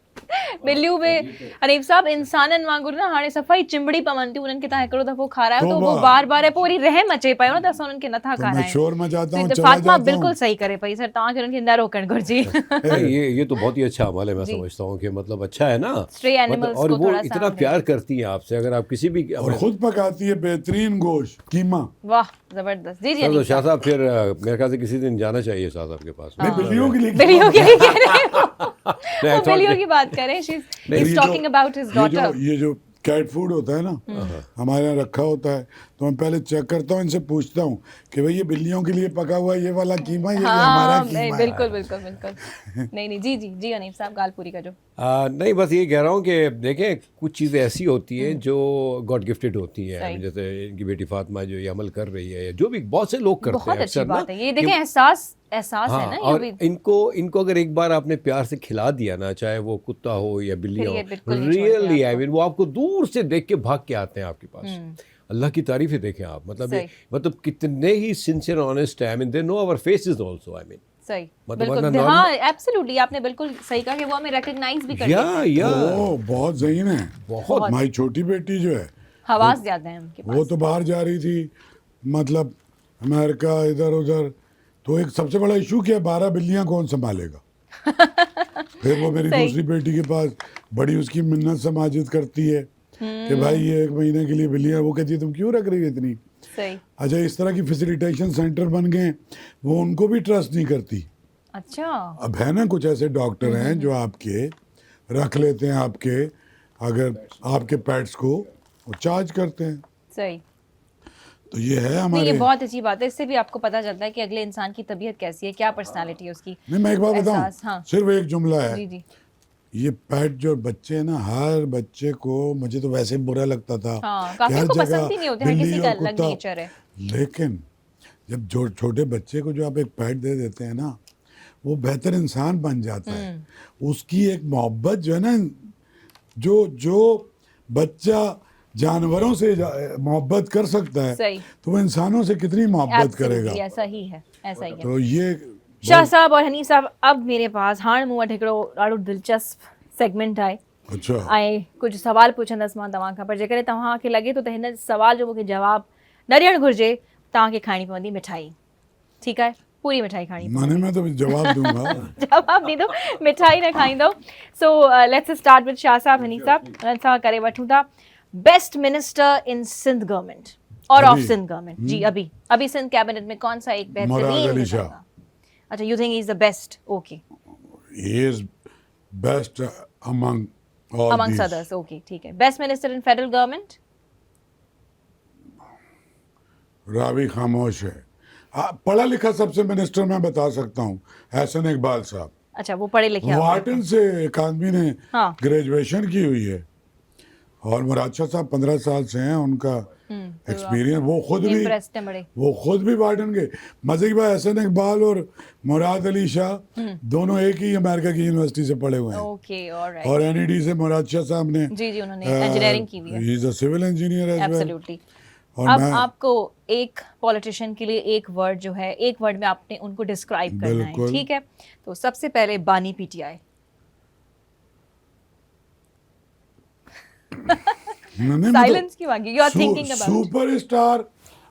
S1: बिल्लियूं में हनीफ साहब इंसाननि वांगुर न हाणे सफ़ाई चिंबड़ी पवनि उन्हनि खे तव्हां हिकिड़ो दफ़ो खारायो तो वो
S3: तौबा।
S1: बार बार पोइ वरी रहम अचे पियो न त असां उन्हनि खे नथा
S3: तो मैं
S1: खारायूं।
S3: शोर मचाता हूँ,
S1: तो
S3: चला
S1: फातिमा
S3: जाता
S1: बिल्कुल
S3: हूँ।
S1: सही करे पई सर, तव्हांखे उन्हनि खे न रोकणु घुरिजे।
S2: नहीं, ये तो बहुत ही अच्छा अमल है, मैं
S1: जी।
S2: समझता हूँ कि मतलब अच्छा है ना,
S1: Stray
S2: मतलब
S1: animals
S2: और
S1: को
S2: वो
S1: थोड़ा सा
S2: इतना
S1: आमदनी।
S2: प्यार करती हैं आपसे, अगर आप किसी भी
S3: और खुद पकाती है बेहतरीन गोश्त, कीमा।
S1: वाह जबरदस्त। जी जी
S2: चलो
S1: हनीफ
S2: शाह
S1: साहब।
S2: साहब, फिर मेरे ख्याल से किसी दिन जाना चाहिए शाह साहब के पास।
S3: नहीं, बिल्लियों के लिए
S1: बिल्लियों के लिए कह रहे हैं वो।
S2: नहीं,
S1: वो
S2: I thought
S1: बिल्लियों
S2: कि-
S1: की बात कर रहे हैं।
S3: ये
S1: He's
S3: जो-
S1: talking about his daughter.
S3: ये जो कैट फूड होता है ना, हमारे यहाँ रखा होता है, तो मैं पहले चेक करता हूँ, इनसे पूछता हूँ कि भाई ये बिल्लियों के लिए पका हुआ है, ये वाला कीमा, ये हमारा
S1: हाँ
S3: कीमा है।
S1: बिल्कुल बिल्कुल बिल्कुल। नहीं नहीं, जी जी जी हनीफ साहब, गाल पूरी का जो
S2: नहीं, बस ये कह रहा हूँ कि देखें, कुछ चीज़ें ऐसी होती हैं जो गॉड गिफ्टेड होती हैं।
S1: सही।
S2: जैसे इनकी बेटी फातिमा जो ये अमल कर रही है, जो भी बहुत से लोग करते
S1: बहुत
S2: हैं
S1: अच्छी
S2: अक्सर ना,
S1: बात है ये। देखें
S2: कि-
S1: एहसास एहसास है
S2: हाँ,
S1: ना ये
S2: और
S1: भी।
S2: इनको अगर एक बार आपने प्यार से खिला दिया ना, चाहे वो कुत्ता हो या बिल्ली
S1: फिर
S2: हो,
S1: ये बिल्कुल नहीं छोड़ते
S2: रियली आई
S1: आपको।
S2: मीन वो आपको दूर से देख के भाग के आते हैं आपके पास। अल्लाह की तारीफ ही देखें आप, मतलब
S1: सही।
S2: मतलब कितने ही सिंसियर ऑनेस्ट है। I mean they know our faces also, I mean
S1: सही
S2: मतलब
S1: बिल्कुल।
S2: वरना
S1: हाँ एब्सोल्युटली, आपने बिल्कुल सही कहा कि वो हमें रिकॉग्नाइज भी कर
S2: या
S1: लेते हैं।
S2: या
S3: ओ बहुत ज़हीन है।
S2: बहुत।
S3: हमारी छोटी बेटी जो है,
S1: हवास ज्यादा है उनके
S3: वो
S1: पास।
S3: तो बाहर जा रही थी, मतलब अमेरिका इधर उधर, तो एक सबसे बड़ा इशू क्या है, 12 बिल्लियां कौन संभालेगा। फिर वो मेरी
S1: सही।
S3: दूसरी बेटी के पास बड़ी उसकी मिन्नत समाजित करती है कि भाई ये 1 महीने के लिए बिल्लियां, वो कहती है तुम क्यों रख रही है इतनी।
S1: सही।
S3: अच्छा, इस तरह की फैसिलिटेशन सेंटर बन गए, वो उनको भी ट्रस्ट नहीं करती।
S1: अच्छा
S3: अब है ना कुछ ऐसे डॉक्टर हैं जो आपके रख लेते हैं, आपके अगर आपके पेट्स को वो चार्ज करते हैं।
S1: सही।
S3: तो ये है
S1: नहीं
S3: हमारे।
S1: ये बहुत अच्छी बात है, इससे भी आपको पता चलता है कि अगले इंसान की तबीयत कैसी है, क्या पर्सनालिटी है उसकी।
S3: नहीं, मैं एक बात
S1: एहसास,
S3: बताऊं,
S1: हाँ।
S3: सिर्फ एक जुमला है।
S1: जी जी
S3: ये पेट जो बच्चे हैं ना, हर बच्चे को, मुझे तो वैसे बुरा लगता था
S1: हाँ,
S3: कि
S1: काफियों
S3: हर
S1: को
S3: जगह
S1: पसंद भी नहीं होते, हर
S3: बिल्ली
S1: किसी का
S3: और
S1: अलग
S3: कुत्ता।
S1: नेचर है।
S3: लेकिन जब जो छोटे बच्चे को जो आप एक पेट दे देते हैं ना, वो बेहतर इंसान बन जाता है। उसकी एक मोहब्बत जो है ना, जो बच्चा जानवरों से मोहब्बत कर सकता है,
S1: सही।
S3: तो वो इंसानों से कितनी मोहब्बत
S1: Absolutely,
S3: करेगा।
S1: ऐसा ही है, ऐसा ही है।
S3: तो ये
S1: शाह साहब और हनी साहब, अब मेरे पास हाणे मूं वटि हिकिड़ो ॾाढो दिलचस्प सेगमेंट आहे
S3: अच्छा,
S1: ऐं कुझु सवाल पुछंदसि मां तव्हां खां, पर जेकॾहिं तव्हांखे लॻे थो त हिन सवाल जो मूंखे जवाबु न ॾियणु घुरिजे, तव्हांखे खाइणी पवंदी मिठाई। ठीकु आहे, पूरी मिठाई खाइणी
S3: माने मैं तो जवाब दूंगा।
S1: जवाब ॾींदो, मिठाई न खाईंदो। So let's start with Shah साहब, हनी साहब, उन्हनि सां करे वठूं था। Best minister in Sindh government और ऑफ
S3: अभी?
S1: सिंध गवर्नमेंट। जी अभी अभी सिंध कैबिनेट में कौन सा एक
S3: मुराद
S1: बेहतरीन
S3: अली
S1: गुजरा
S3: शाह।
S1: था? अच्छा, you think he is the best? Okay,
S3: He is best among all
S1: amongst
S3: these.
S1: others. Okay ठीक है। बेस्ट मिनिस्टर इन फेडरल गवर्नमेंट?
S3: रावी खामोश है। पढ़ा लिखा सबसे मिनिस्टर मैं बता सकता हूँ, एहसन इकबाल साहब।
S1: अच्छा, वो पढ़े लिखे आप
S3: वार्टन से एक आदमी ने
S1: हाँ।
S3: ग्रेजुएशन की हुई है, और मुराद शाह साहब 15 साल से हैं, उनका एक्सपीरियंस।
S1: इम्प्रेस्ड है बड़े।
S3: वो खुद भी वार्टन के। मजे की बात, एहसन इकबाल और मुराद अली शाह दोनों एक ही अमेरिका की यूनिवर्सिटी से पढ़े हुए हैं।
S1: Okay alright.
S3: और एनईडी से मुराद शाह साहब ने
S1: जी जी, उन्होंने इंजीनियरिंग की हुई है।
S3: He is a civil engineer as well.
S1: Absolutely.
S3: और
S1: अब
S3: मैं
S1: आपको एक पॉलिटिशियन के लिए एक वर्ड जो है, एक वर्ड में आपने उनको डिस्क्राइब करना है,
S3: बिल्कुल।
S1: ठीक है? तो सबसे पहले बानी पीटीआई। साइलेंस क्यों आ गई? You are thinking about.
S3: Superstar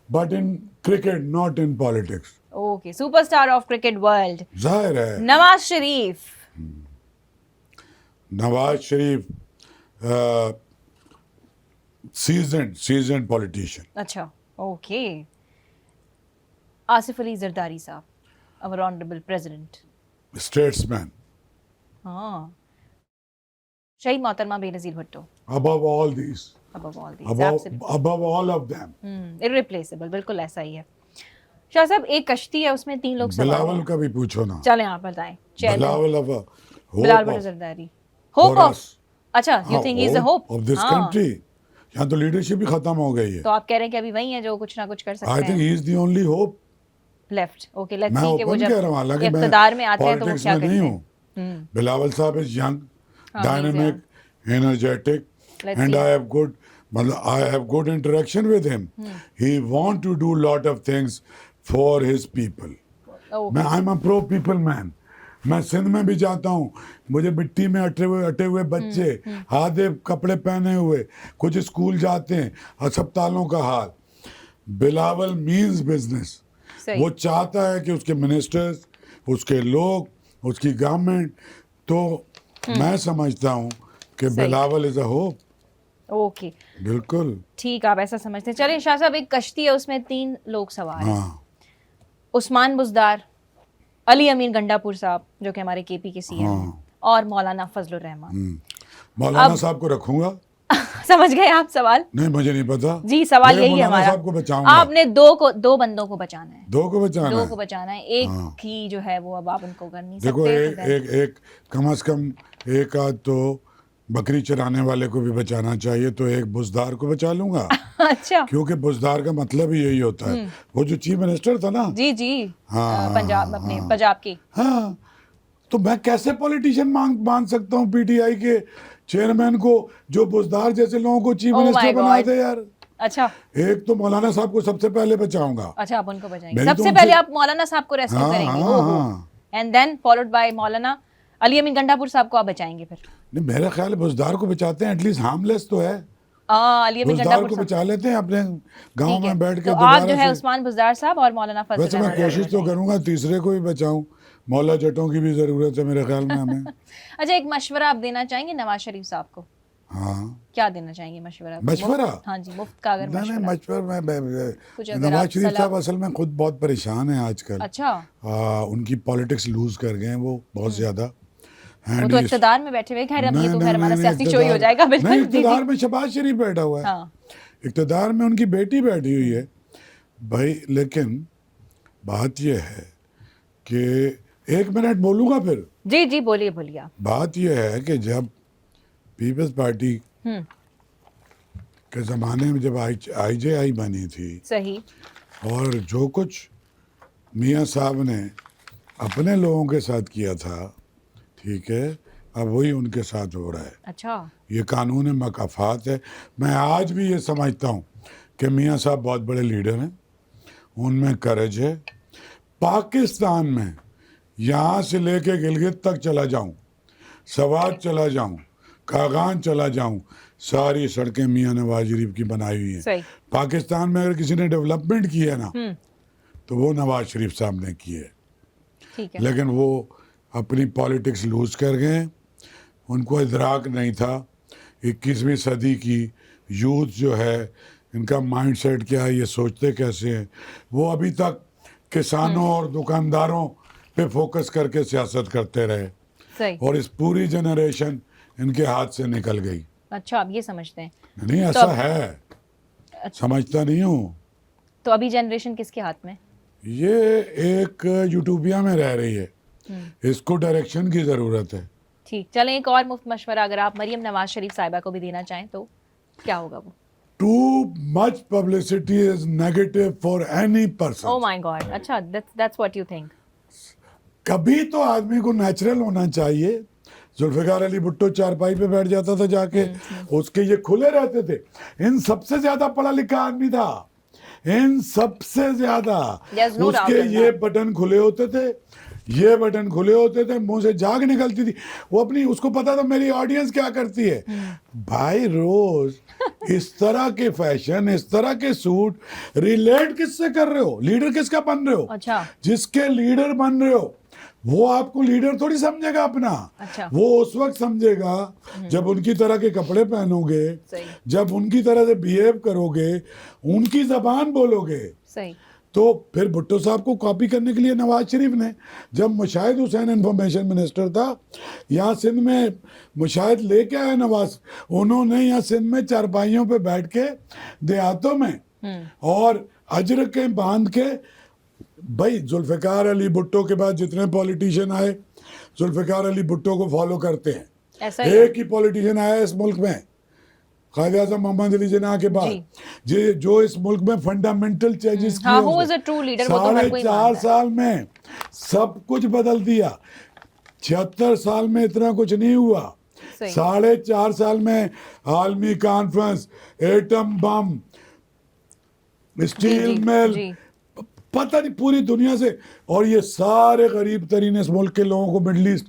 S3: but in cricket, not in politics.
S1: Okay, superstar of cricket world
S3: जाहिर है
S1: नवाज शरीफ।
S3: Nawaz Sharif season politician.
S1: अच्छा, ओके। आसिफ अली जरदारी साहब, आवर ऑनरेबल प्रेसिडेंट।
S3: स्टेट्समैन।
S1: हाँ। शहीद मोहतरमा Benazir Bhutto.
S3: Above all this,
S1: above all these, absolutely.
S3: Above all of them.
S1: irreplaceable, बिल्कुल ऐसा ही है। शाह साहब, एक कश्ती है, उसमें 3 लोग सवार
S3: बिलावल
S1: हैं।
S3: का भी पूछो ना।
S1: चलें आप बताएं।
S3: Bilawal of
S1: Bilal Bhutto Zardari. Hope of. अच्छा, you think he is the hope
S3: of this country. यहाँ तो लीडरशिप ही खत्म हो गई है।
S1: तो आप कह रहे हैं कि अभी वही है जो कुछ ना कुछ कर
S3: आई
S1: सकते
S3: थिंक
S1: हैं।
S3: ही is the only hope.
S1: Left. Okay, let's
S3: मैं
S1: सी कि वो
S3: ओपन
S1: जब
S3: कह रहा हूँ, हालांकि मैं
S1: इख्तिदार में आते हैं तो वो
S3: पॉलिटिक्स
S1: क्या
S3: में
S1: करते
S3: नहीं
S1: हैं।
S3: हूँ। बिलावल साहब इज यंग,
S1: हाँ,
S3: dynamic, energetic,
S1: Let's
S3: and
S1: see.
S3: I have good मतलब I have good interaction with him. He want to do lot of things for his people.
S1: Okay
S3: मैं I am a pro people man. मैं सिंध में भी जाता हूँ, मुझे मिट्टी में अटे हुए बच्चे, आधे कपड़े पहने हुए, कुछ स्कूल जाते हैं, अस्पतालों का हाल. Bilawal means business.
S1: सही
S3: वो चाहता है कि उसके मिनिस्टर्स, उसके लोग, उसकी गवर्नमेंट, तो मैं समझता हूँ कि
S1: सही।
S3: Bilawal is a hope.
S1: Okay
S3: बिल्कुल.
S1: ठीक, आप ऐसा समझते हैं. चलिए शाह साहब, एक कश्ती है, उसमें 3 लोग सवार हैं.
S3: हाँ
S1: उस्मान बुज़दार, अली अमीन गंडापुर साहब जो कि हमारे केपी के सीएम हैं,
S3: हाँ.
S1: और मौलाना फजलुर रहमान.
S3: मौलाना साहब को रखूंगा.
S1: समझ गए आप सवाल?
S3: नहीं, मुझे नहीं पता.
S1: जी, सवाल
S3: लेकिन
S1: यही है
S3: मौलाना
S1: हमारा.
S3: साहब को बचाऊंगा.
S1: आपने दो बंदों को बचाना है.
S3: 2 को बचाना
S1: दो
S3: है.
S1: को बचाना है. एक
S3: हाँ.
S1: ही जो है वो अब आप उनको कर नहीं
S3: देखो
S1: सकते.
S3: एक कम से कम एक आध तो बकरी चराने वाले को भी बचाना चाहिए, तो एक बुजदार को बचा लूंगा.
S1: अच्छा.
S3: क्योंकि बुजदार का मतलब ही यही होता है. वो जो चीफ मिनिस्टर था ना.
S1: जी जी.
S3: हाँ,
S1: पंजाब,
S3: हाँ,
S1: अपने
S3: हाँ.
S1: पंजाब की.
S3: हाँ, तो मैं कैसे पॉलिटिशियन मान सकता हूँ पीटीआई के चेयरमैन को जो बुजदार जैसे लोगों को चीफ
S1: Oh my
S3: मिनिस्टर बना
S1: God.
S3: दे यार.
S1: अच्छा
S3: एक तो मौलाना साहब को सबसे पहले बचाऊंगा.
S1: अच्छा, आप उनको बचाएंगे.
S3: मेरी तो
S1: सबसे
S3: उनसे-
S1: पहले आप मौलाना साहब को रेस्क्यू
S3: हाँ,
S1: करेंगे.
S3: हाँ,
S1: ओहो.
S3: हाँ.
S1: एंड देन फॉलोड बाय मौलाना अली अमीन गंडापुर साहब को आप बचाएंगे फिर.
S3: नहीं, मेरा ख्याल है बुजदार को बचाते हैं, एटलीस्ट हार्मलेस तो है.
S1: अली अमीन
S3: बुजदार
S1: गंडापुर
S3: को
S1: साहब.
S3: बचा लेते हैं अपने गांव
S1: ठीक है.
S3: में बैठ के.
S1: तो आप जो
S3: दोबारा
S1: है
S3: से-
S1: उस्मान बुज़दार साहब और मौलाना फजल
S3: वैसे मैं कोशिश तो करूंगा तीसरे को भी बचाऊं. मौला जटों की भी जरूरत है मेरे ख्याल में हमें.
S1: अच्छा, एक मशवरा आप देना चाहेंगे नवाज शरीफ साहब को?
S3: हाँ.
S1: क्या देना चाहेंगे मशवरा?
S3: मशवरा?
S1: हाँ जी, मुफ्त का अगर
S3: नहीं,
S1: मशवरा.
S3: मशवरा
S1: कुछ अगर
S3: नवाज
S1: आप
S3: शरीफ
S1: सलाह-
S3: साहब असल में खुद बहुत परेशान है आजकल.
S1: अच्छा,
S3: उनकी पॉलिटिक्स लूज कर गए हैं वो बहुत ज्यादा.
S1: वो
S3: And
S1: तो
S3: इस-
S1: इख्तिदार में बैठे हुए. खैर, अब ये
S3: नहीं,
S1: तो
S3: नहीं,
S1: खैर हमारा
S3: नहीं,
S1: सियासी शो ही हो
S3: इख्तिदार-
S1: जाएगा.
S3: नहीं,
S1: बिल्कुल. जी,
S3: इख्तिदार
S1: जी.
S3: में शहबाज शरीफ बैठा हुआ है.
S1: हाँ.
S3: इख्तिदार में उनकी बेटी बैठी हुई है भाई. लेकिन बात यह है कि 1 मिनट बोलूंगा फिर.
S1: जी जी, बोलिए बोलिए आप.
S3: बात यह है कि जब पीपल्स पार्टी
S1: हम्म,
S3: के ज़माने में जब आईजेआई बनी थी,
S1: सही.
S3: और जो कुछ मियाँ साहब ने अपने लोगों के साथ किया था, ठीक है, अब वही उनके साथ हो रहा है.
S1: अच्छा.
S3: ये कानून मकाफात है. मैं आज भी ये समझता हूँ कि मियाँ साहब बहुत बड़े लीडर हैं, उनमें करेज है. पाकिस्तान में यहाँ से लेके गिलगित तक चला जाऊँ, सवात चला जाऊँ, कागान चला जाऊँ, सारी सड़कें मियाँ नवाज शरीफ की बनाई हुई हैं.
S1: सही.
S3: पाकिस्तान में अगर किसी ने डेवलपमेंट की है ना, तो वो नवाज शरीफ साहब ने की है.
S1: ठीक है.
S3: लेकिन वो अपनी पॉलिटिक्स लूज कर गए. उनको इदराक नहीं था 21वीं सदी की यूथ जो है, इनका माइंडसेट क्या है, ये सोचते कैसे हैं. वो अभी तक किसानों और दुकानदारों पे फोकस करके सियासत करते रहे,
S1: सही.
S3: और इस पूरी जनरेशन इनके हाथ से निकल गई.
S1: अच्छा, आप ये समझते हैं.
S3: नहीं, ऐसा है, समझता नहीं हूँ.
S1: तो अभी जनरेशन किसके हाथ में?
S3: ये एक यूटोपिया में रह रही है. इसको डायरेक्शन की ज़रूरत है.
S1: ठीक. चलें, एक और मुफ्त मशवरा अगर आप मरियम नवाज शरीफ साहिबा को भी देना चाहें तो क्या होगा वो?
S3: Too much publicity is negative for any person.
S1: Oh my God. अच्छा, दैट्स व्हाट यू थिंक.
S3: कभी तो आदमी को नेचुरल होना चाहिए. जुल्फिकार अली भुट्टो चारपाई पे बैठ जाता था जाके, उसके ये खुले रहते थे. इन सबसे ज्यादा पढ़ा लिखा आदमी था, इन सबसे ज्यादा.
S1: There's no doubt
S3: उसके
S1: in
S3: ये
S1: that.
S3: बटन खुले होते थे, ये बटन खुले होते थे, मुंह से झाग निकलती थी. वो अपनी, उसको पता था मेरी ऑडियंस क्या करती है. भाई रोज इस तरह के फैशन, इस तरह के सूट, रिलेट किससे कर रहे हो? लीडर किसका बन रहे हो?
S1: अच्छा.
S3: जिसके लीडर बन रहे हो वो आपको लीडर थोड़ी समझेगा अपना.
S1: अच्छा.
S3: वो उस वक्त समझेगा जब उनकी तरह के कपड़े पहनोगे,
S1: सही.
S3: जब उनकी तरह से बिहेव करोगे, उनकी जबान बोलोगे.
S1: सही.
S3: तो फिर भुट्टो साहब को कॉपी करने के लिए नवाज शरीफ ने, जब मुशाहिद हुसैन इंफॉर्मेशन मिनिस्टर था, यहाँ सिंध में मुशाहिद लेके आया नवाज, उन्होंने यहाँ सिंध में चारपाइयों पे बैठ के देहातों में और अजर के बांध के, भाई जुल्फिकार अली भुट्टो के बाद जितने पॉलिटिशियन आए, जुल्फिकार अली भुट्टो को फॉलो करते हैं.
S1: ऐसा ही है.
S3: एक ही पॉलिटिशियन आया इस मुल्क में, कायद आज़म मोहम्मद अली जिन्ना के बाद, जो इस मुल्क में फंडामेंटल चेंजेस किए.
S1: हाँ, who is a true leader, वो तो हर कोई
S3: 4.5
S1: मानता है.
S3: साल में सब कुछ बदल दिया. 76 साल में इतना कुछ नहीं हुआ.
S1: सही।
S3: 4.5 साल में आलमी कॉन्फ्रेंस, एटम बम, स्टील
S1: जी,
S3: मिल,
S1: जी।
S3: पता नहीं पूरी दुनिया से, और ये सारे गरीब तरीन इस मुल्क के लोगों को मिडल ईस्ट,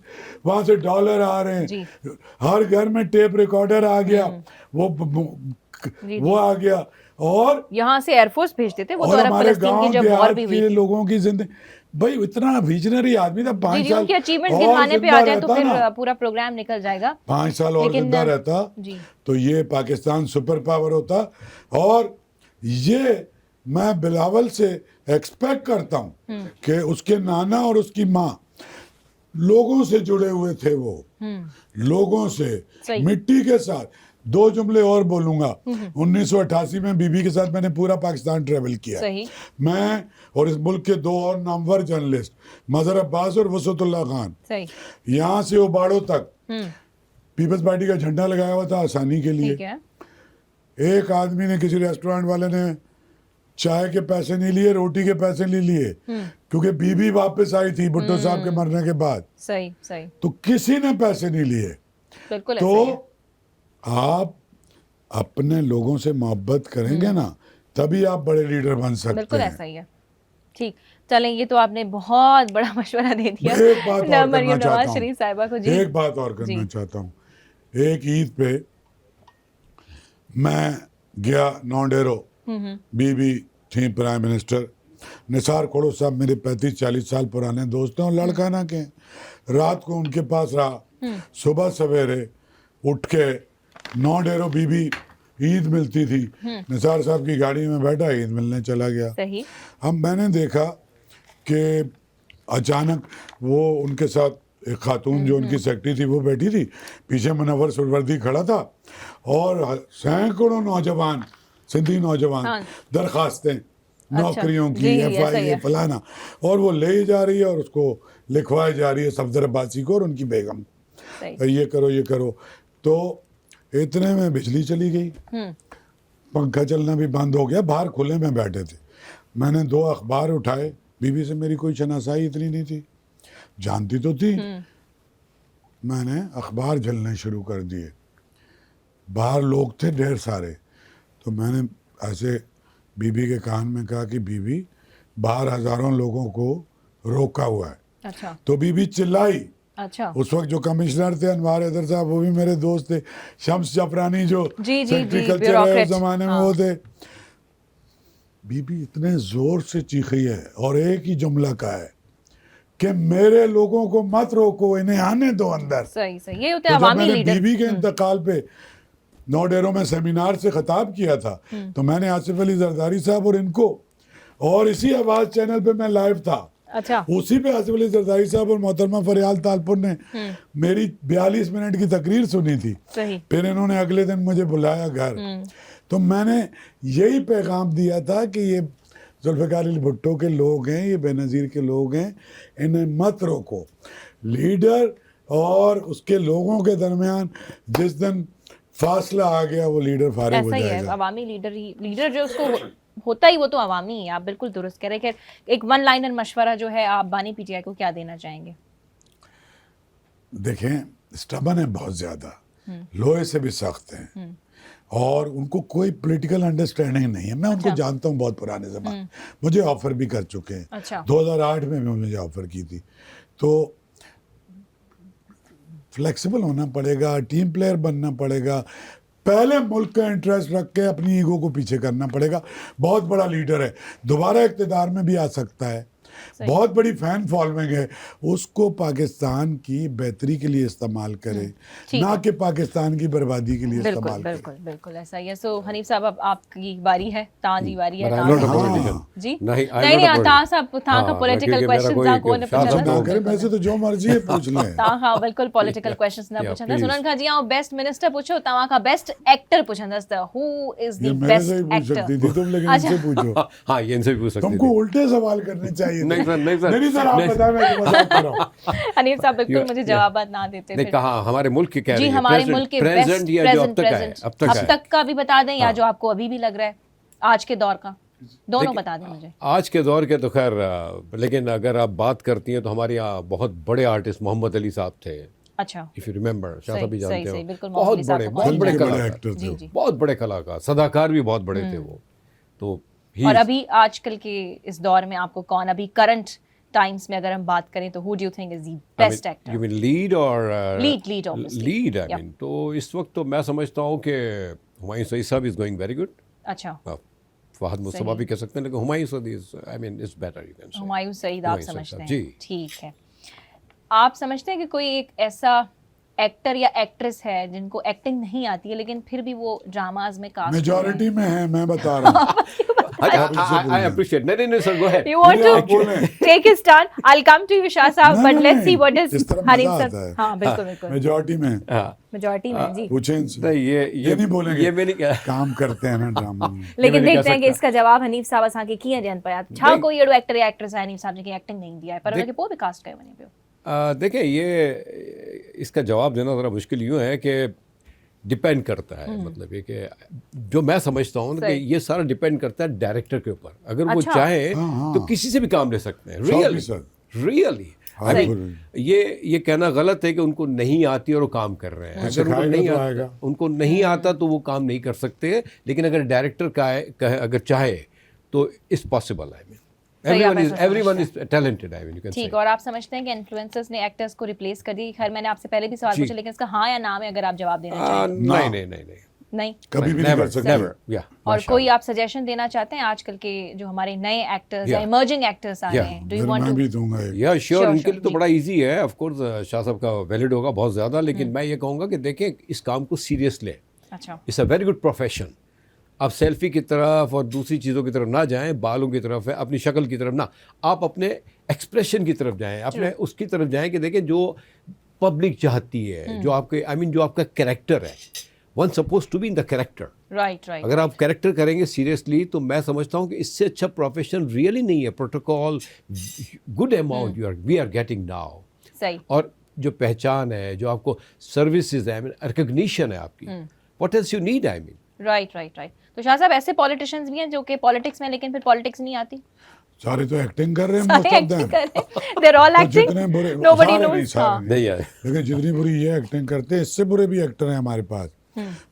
S3: वहां से डॉलर आ रहे
S1: जी।
S3: हैं, हर घर में टेप रिकॉर्डर आ गया, वो
S1: जी,
S3: वो आ गया, और
S1: यहाँ से एयरफोर्स भेजते थे वो तो
S3: और
S1: अरब
S3: हमारे
S1: फलस्तीन की
S3: गांव
S1: जब वॉर
S3: देहात
S1: भी हुई
S3: के
S1: थी।
S3: लोगों की जिंदगी, भाई इतना विजनरी आदमी था,
S1: जी
S3: 5
S1: जी,
S3: साल
S1: उनके अचीवमेंट्स
S3: और
S1: गिनवाने पे
S3: जिंदा
S1: आ जाए तो
S3: रहता
S1: फिर
S3: ना,
S1: पूरा प्रोग्राम निकल जाएगा।
S3: 5 साल और
S1: लेकिन
S3: जिंदा रहता
S1: जी
S3: तो ये पाकिस्तान सुपर पावर होता। और ये मैं बिलावल से एक्सपेक्ट करता हूँ कि उसके नाना और उसकी माँ लोगों से जुड़े हुए थे, वो लोगों से,
S1: सही।
S3: मिट्टी के साथ। 2 जुमले और बोलूंगा, 1988 में बीबी के साथ मैंने पूरा पाकिस्तान ट्रेवल किया।
S1: सही।
S3: मैं और इस मुल्क के 2 और नामवर जर्नलिस्ट, मजहर अब्बास और वसतुल्लाह खान,
S1: सही।
S3: यहाँ से उबाड़ो तक पीपल्स पार्टी का झंडा लगाया हुआ था आसानी के लिए।
S1: ठीक है।
S3: एक आदमी ने, किसी रेस्टोरेंट वाले ने चाय के पैसे नहीं लिए, रोटी के पैसे नहीं लिए, क्योंकि बीबी वापस आई थी भुट्टो साहब के मरने के बाद,
S1: सही सही,
S3: तो किसी ने पैसे नहीं लिए।
S1: बिल्कुल ऐसा
S3: तो
S1: ही है।
S3: आप अपने लोगों से मोहब्बत करेंगे ना, तभी आप बड़े लीडर बन सकते
S1: बिल्कुल
S3: हैं।
S1: ऐसा ही है। ठीक, चलें, ये तो आपने बहुत बड़ा मशवरा दे दिया
S3: एक बात और करना
S1: मरियम
S3: चाहता
S1: नवाज
S3: हूँ,
S1: शरीफ साहिबा को। जी,
S3: एक बात और करना
S1: जी।
S3: चाहता हूँ। एक ईद पे मैं गया नौडेरो, बीबी थी प्राइम मिनिस्टर, निसार खोड़ो साहब मेरे 35-40 साल पुराने दोस्त हैं और लड़काना के हैं। रात को उनके पास रहा, सुबह सवेरे उठ के नौडेरो बीबी ईद मिलती थी, निसार साहब की गाड़ी में बैठा ईद मिलने चला गया।
S1: सही।
S3: अब मैंने देखा कि अचानक वो उनके साथ एक खातून जो उनकी सेक्रेटरी थी वो बैठी थी, पीछे मुनव्वर सुरवर्दी खड़ा था, और सैकड़ों नौजवान, सिंधी नौजवान,
S1: हाँ।
S3: दरखास्तें नौकरियों की,
S1: जी, ऐसा ही
S3: FIA
S1: है।
S3: फलाना, और वो ले जा रही है और उसको लिखवाई जा रही है सफदर अब्बासी को और उनकी बेगम,
S1: सही।
S3: ये करो ये करो। तो इतने में बिजली चली गई, पंखा चलना भी बंद हो गया, बाहर खुले में बैठे थे। मैंने 2 अखबार उठाए, बीबी से मेरी कोई शनासाई इतनी नहीं थी, जानती तो थी। मैंने अखबार झलने शुरू कर दिए, बाहर लोग थे ढेर सारे, तो मैंने ऐसे बीबी के कान में कहा कि बीबी, बाहर हजारों लोगों को रोका हुआ है।
S1: अच्छा
S3: तो बीबी चिल्लाई।
S1: अच्छा।
S3: उस वक्त जो कमिश्नर थे अनवार हैदर साहब, वो भी मेरे दोस्त थे, शम्स जफरानी जो
S1: जी, जी,
S3: सेक्रेटरी
S1: जी,
S3: कल्चर है
S1: ब्यूरोक्रेट।
S3: उस जमाने में,
S1: हाँ।
S3: वो थे। बीबी इतने जोर से चीखी है और एक ही जुमला का है कि मेरे लोगों को मत रोको, इन्हें आने दो अंदर।
S1: सही सही, ये होते
S3: तो
S1: हैं
S3: जब
S1: अवामी
S3: मैंने
S1: लीडर।
S3: बीबी के इंतकाल पे नौडेरो में सेमिनार से खिताब किया था, तो मैंने आसिफ अली जरदारी साहब और इनको, और इसी आवाज चैनल पे मैं लाइव था,
S1: अच्छा।
S3: उसी पे आसिफ अली जरदारी साहब और मोहतरमा फरियाल तालपुर ने मेरी 42 मिनट की तकरीर सुनी थी।
S1: सही।
S3: फिर इन्होंने अगले दिन मुझे बुलाया घर, तो मैंने यही पैगाम दिया था कि ये जुल्फ़िकार अली भुट्टो के लोग हैं, ये बेनज़ीर के लोग हैं, इन्हें मत रोको। लीडर और उसके लोगों के दरमियान जिस दिन फासला आ गया, वो लीडर फारिग हो
S1: ऐसा ही है,
S3: जाएगा।
S1: अवामी लीडर जो उसको होता ही वो तो अवामी ही है। आप बिल्कुल दुरुस्त कह रहे हैं। एक 1 लाइनर मशवरा जो है आप बानी PTI को क्या देना चाहेंगे?
S3: देखें, स्टबन है बहुत ज़्यादा, लोहे से भी सख्त हैं, और उनको कोई पॉलिटिकल अंडरस्टैंडिंग नहीं है। मैं उनको जानता हूँ बहुत पुराने ज़माने, मुझे ऑफ़र भी कर चुके हैं।
S1: अच्छा।
S3: 2008 में भी मुझे ऑफ़र की थी। तो फ्लेक्सिबल होना पड़ेगा, टीम प्लेयर बनना पड़ेगा, पहले मुल्क का इंटरेस्ट रख के अपनी ईगो को पीछे करना पड़ेगा। बहुत बड़ा लीडर है, दोबारा इक़्तिदार में भी आ सकता है, बहुत बड़ी फैन फॉलोइंग है, उसको पाकिस्तान की बेहतरी के लिए इस्तेमाल करे, ना कि पाकिस्तान की बर्बादी के लिए
S1: बिल्कुल
S3: इस्तेमाल करे।
S1: बिल्कुल बिल्कुल ऐसा ही है। सो हनीफ साहब, अब आपकी बारी है, ताजी बारी है।
S2: But I'm
S1: तां
S2: not a
S1: साहब।
S2: politician.
S1: जी
S2: नहीं, I'm
S1: नहीं
S2: not a
S1: नहीं, तां साहब तां का
S2: हाँ,
S1: पॉलिटिकल
S2: क्योंकि मेरा
S1: क्वेश्चन
S2: कोई
S1: तां को ने
S2: शासन
S3: अच्छा, ना
S1: पूछा
S3: करे, वैसे तो जो मर्जी है पूछ लें।
S1: तां हाँ बिल्कुल पॉलिटिकल क्वेश्चंस ना
S2: Yeah,
S1: पूछा था।
S2: please.
S1: सुनन खां जी आओ बेस्ट मिनिस्टर पूछो, तवां का बेस्ट एक्टर पूछंदा था, हु इज
S3: ये
S1: द
S3: मेरे
S1: बेस्ट
S3: से ही पूछ सकती
S1: एक्टर?
S3: थी तुम, लेकिन
S1: अच्छा।
S3: इनसे पूछो।
S2: हाँ, ये इनसे भी पूछ सकते
S3: तुमको
S2: थे।
S3: उल्टे सवाल करने चाहिए थे।
S2: नहीं सर, नहीं सर,
S3: नहीं सर, आप
S2: नहीं।
S3: बताएं, मैं मजाक कर रहा हूँ।
S1: हनीफ साहब बिल्कुल
S2: You-
S1: मुझे
S2: yeah.
S1: जवाब ना देते
S2: नहीं
S1: फिर।
S2: कहा हमारे मुल्क के कह
S1: जी
S2: रही है,
S1: हमारे मुल्क के बेस्ट
S2: प्रेजेंट या जो अब तक है,
S1: अब तक का भी बता दें, या
S2: हाँ।
S1: जो आपको अभी भी लग रहा है आज के दौर का, दोनों
S2: देखिए,
S1: बता दें मुझे।
S2: आज के दौर के तो खैर, लेकिन अगर आप बात करती हैं तो हमारे यहाँ बहुत बड़े आर्टिस्ट मोहम्मद अली साहब थे,
S1: अच्छा
S2: इफ यू रिमेम्बर, शाह साहब भी
S1: सही,
S2: जानते
S1: सही,
S2: हो,
S1: बिल्कुल,
S2: बहुत
S1: मोहम्मद अली
S2: बड़े
S1: साहब
S2: बहुत
S1: को
S2: बड़े
S3: बहुत बड़े
S2: कलाकार,
S3: एक्टर थे
S1: जी
S3: वो।
S1: जी।
S2: बहुत बड़े कलाकार, सदाकार भी बहुत बड़े थे वो। तो
S1: और अभी आजकल के इस दौर में आपको कौन, अभी करंट टाइम्स में अगर हम बात करें तो who do you think is the best
S2: you
S1: actor?
S2: Mean lead और
S1: Lead, obviously.
S2: Lead I
S1: Yeah.
S2: Mean, तो इस वक्त तो मैं समझता हूँ कि हुमायूं सईद साहब इज गोइंग वेरी गुड।
S1: अच्छा,
S2: फहद मुस्तफा
S1: सही।
S2: भी कह सकते हैं, लेकिन Humayun Saeed is, I mean, is better, you can say.
S1: Humayun Saeed आप
S2: हुमायूं सईद
S1: समझते
S2: साहब,
S1: हैं?
S2: जी।
S1: ठीक है। आप समझते हैं कि कोई एक ऐसा एक्टर या एक्ट्रेस है जिनको एक्टिंग नहीं आती है लेकिन फिर भी वो ड्रामाज में कास्ट
S3: मेजॉरिटी में है, मैं बता रहा हूँ।
S2: आई अप्रिशिएट, नहीं sir, go ahead.
S1: You want
S3: चलिए, आप
S1: to
S3: बोलें।
S1: take his turn? I'll come to you, Shah साहब, but
S3: नहीं,
S1: let's see what is
S3: इस तरह
S1: हरीम
S3: मजा
S1: सर।
S3: आता है।
S1: हाँ बिल्कुल बिल्कुल,
S3: मेजॉरिटी में
S2: हाँ,
S1: मेजॉरिटी में जी।
S3: पूछें इनसे।
S2: नहीं
S3: ये नहीं बोलेंगे,
S2: ये मैं नहीं कह
S3: काम करते हैं ना ड्रामा में।
S1: लेकिन
S2: मैं नहीं
S1: देखते
S2: कह
S1: हैं कि
S2: सकता।
S1: इसका जवाब हनीफ साहब असां के कीअं ॾियनि पिया। छा
S2: नहीं।
S1: कोई अहिड़ो एक्टर या एक्ट्रेस आहे हनीफ साहब जेके एक्टिंग नहीं दी आहे पर उनखे पोइ बि कास्ट कयो वञे पियो?
S2: देखिए, ये इसका जवाब देना ज़रा मुश्किल यूँ है कि डिपेंड करता है, मतलब ये कि जो मैं समझता हूँ कि
S1: सही।
S2: ये सारा डिपेंड करता है डायरेक्टर के ऊपर। अगर वो
S1: अच्छा।
S2: चाहे
S3: हाँ,
S2: तो
S3: हाँ।
S2: किसी से भी काम ले सकते हैं,
S3: 100%।
S2: रियली।
S3: हाँ,
S2: आई
S3: बिल्कुल।
S2: मीन, ये कहना गलत है कि उनको नहीं आती और वो काम कर रहे हैं। अगर उनको
S3: सिखाएगा
S2: नहीं
S3: तो
S2: आता,
S3: आएगा।
S2: उनको नहीं आता तो वो काम नहीं कर सकते, लेकिन अगर डायरेक्टर अगर चाहे तो इट्स पॉसिबल। आई मीन,
S1: सही, आप ऐसा
S2: एवरीवन
S1: समझते
S2: is talented, I mean, you can से।
S1: ठीक। और आप समझते हैं कि इन्फ्लुएंसर्स ने एक्टर्स को रिप्लेस कर दी? खैर मैंने आपसे पहले भी सवाल
S2: जी।
S1: पूछा लेकिन इसका हाँ या ना में अगर आप जवाब देना चाहें।
S2: नहीं,
S1: नहीं।
S3: कभी भी नहीं कर सकते।
S2: नेवर, या।
S1: और कोई आप सजेशन देना चाहते हैं आजकल के जो हमारे नए एक्टर्स या
S2: Yeah.
S1: इमर्जिंग एक्टर्स आ रहे
S2: Yeah.
S1: हैं? डू यू
S3: फिर
S1: वांट
S3: मैं
S1: टू?
S3: भी दूंगा एक।
S2: या श्योर,
S1: Sure,
S2: इनके
S1: sure,
S2: लिए तो
S1: जी।
S2: बड़ा इजी है। ऑफ कोर्स शाह साहब का वैलिड होगा बहुत ज़्यादा, लेकिन मैं ये कहूँगा कि देखें, इस काम को सीरियस लें।
S1: अच्छा,
S2: it's a very good profession. आप सेल्फी की तरफ और दूसरी चीज़ों की तरफ ना जाएं, बालों की तरफ है, अपनी शक्ल की तरफ ना, आप अपने एक्सप्रेशन की तरफ जाएं, अपने उसकी तरफ जाएं कि देखें जो पब्लिक चाहती है, जो आपके, आई मीन, जो आपका कैरेक्टर है, one suppose to be in the character.
S1: Right.
S2: अगर आप कैरेक्टर करेंगे सीरियसली, तो मैं समझता हूँ कि इससे अच्छा प्रोफेशन रियली नहीं है। Protocol, good amount we are getting now,
S1: सही।
S2: और जो पहचान है, जो आपको सर्विसेज है, आई मीन, रिकग्निशन है आपकी, what else you need, I mean.
S1: Right. तो शाह साहब ऐसे पॉलिटिशियंस भी हैं जो कि पॉलिटिक्स में लेकिन फिर पॉलिटिक्स नहीं आती?
S3: सारे तो एक्टिंग कर रहे हैं,
S1: सारे
S3: most of
S1: एक्टिंग
S3: them।
S1: कर रहे हैं, they're all
S3: तो
S1: acting,
S3: जितने बुरे,
S1: nobody
S3: सारे नहीं,
S1: knows।
S3: सारे
S1: हाँ।
S3: नहीं।
S2: नहीं यार,
S3: लेकिन जितनी बुरी ये एक्टिंग करते हैं, इससे बुरे भी एक्टर हैं हमारे पास।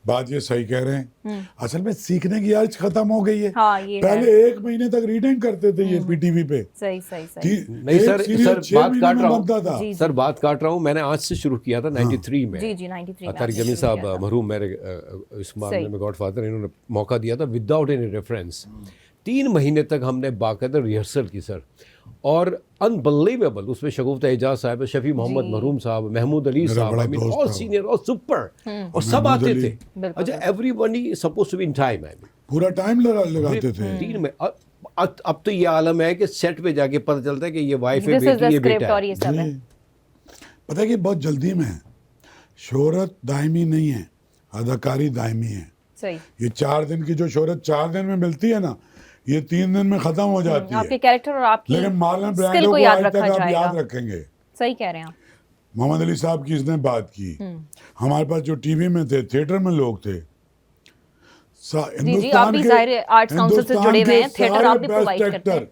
S3: बात ये सही कह रहे हैं। असल में सीखने की आदत खत्म हो गई है।
S1: हाँ, ये
S3: पहले 1 महीने तक रीडिंग करते थे ये पीटीवी पे।
S1: सही।
S2: नहीं
S3: एक
S2: सर,
S3: सीरियल 6
S2: बात
S3: महीने
S2: काट
S3: में
S2: रहा
S3: बनता था।
S1: जी।
S2: सर बात काट रहा हूँ, मैंने आज से शुरू किया था 93 में।
S1: जी 93 में
S2: तारिक
S1: आपने
S2: जमील
S1: शुरू
S2: साहब
S1: किया था।
S2: मरहूम मेरे इस मामले
S1: सही।
S2: में गॉडफादर, इन्होंने मौका दिया था विदाउट एनी रेफरेंस। 3 महीने तक हमने बाकायदा रिहर्सल की सर, और अनबिलीवेबल, उसमें शगुफ्ता एजाज साहब, शफी मोहम्मद मरहूम साहब, महमूद अली
S3: मेरा
S2: साहब,
S3: बड़ा
S2: आई मीन
S3: दोस्त
S2: ऑल
S3: था।
S2: सीनियर और सुपर, और सब
S3: महमूद
S2: आते
S3: अली।
S2: थे।
S1: बिल्कुल,
S2: अच्छा, everybody suppose to be in time, I mean,
S3: पूरा टाइम लगाते थे।
S2: 3 में। अब तो ये आलम है कि सेट पे जाके पता चलता है कि ये वाइफ है,
S1: This is the
S2: बेटी है,
S1: script
S2: बेटा
S1: और
S2: है।
S1: ये सब है।
S3: जी। पता है कि बहुत जल्दी में है। शोहरत दायमी नहीं है, अदाकारी दायमी है।
S1: सही।
S3: ये 4 दिन की जो शोहरत 4 दिन में मिलती है ना, ये 3 दिन में खत्म हो जाती
S1: आपके
S3: है।
S1: कैरेक्टर और आपकी
S3: लेकिन मार्लन
S1: स्किल
S3: ब्रांडो
S1: को
S3: को
S1: याद
S3: आज तक
S1: रखा
S3: आप
S1: जाएगा।
S3: याद रखेंगे।
S1: सही कह रहे हैं आप।
S3: मोहम्मद अली साहब की इसने बात की। हमारे पास जो टीवी में थे, थिएटर में लोग थे,
S1: जी, आप भी ज़ाहिर है आर्ट्स काउंसिल से जुड़े हुए हैं, थिएटर आप भी प्रोवाइड करते हैं।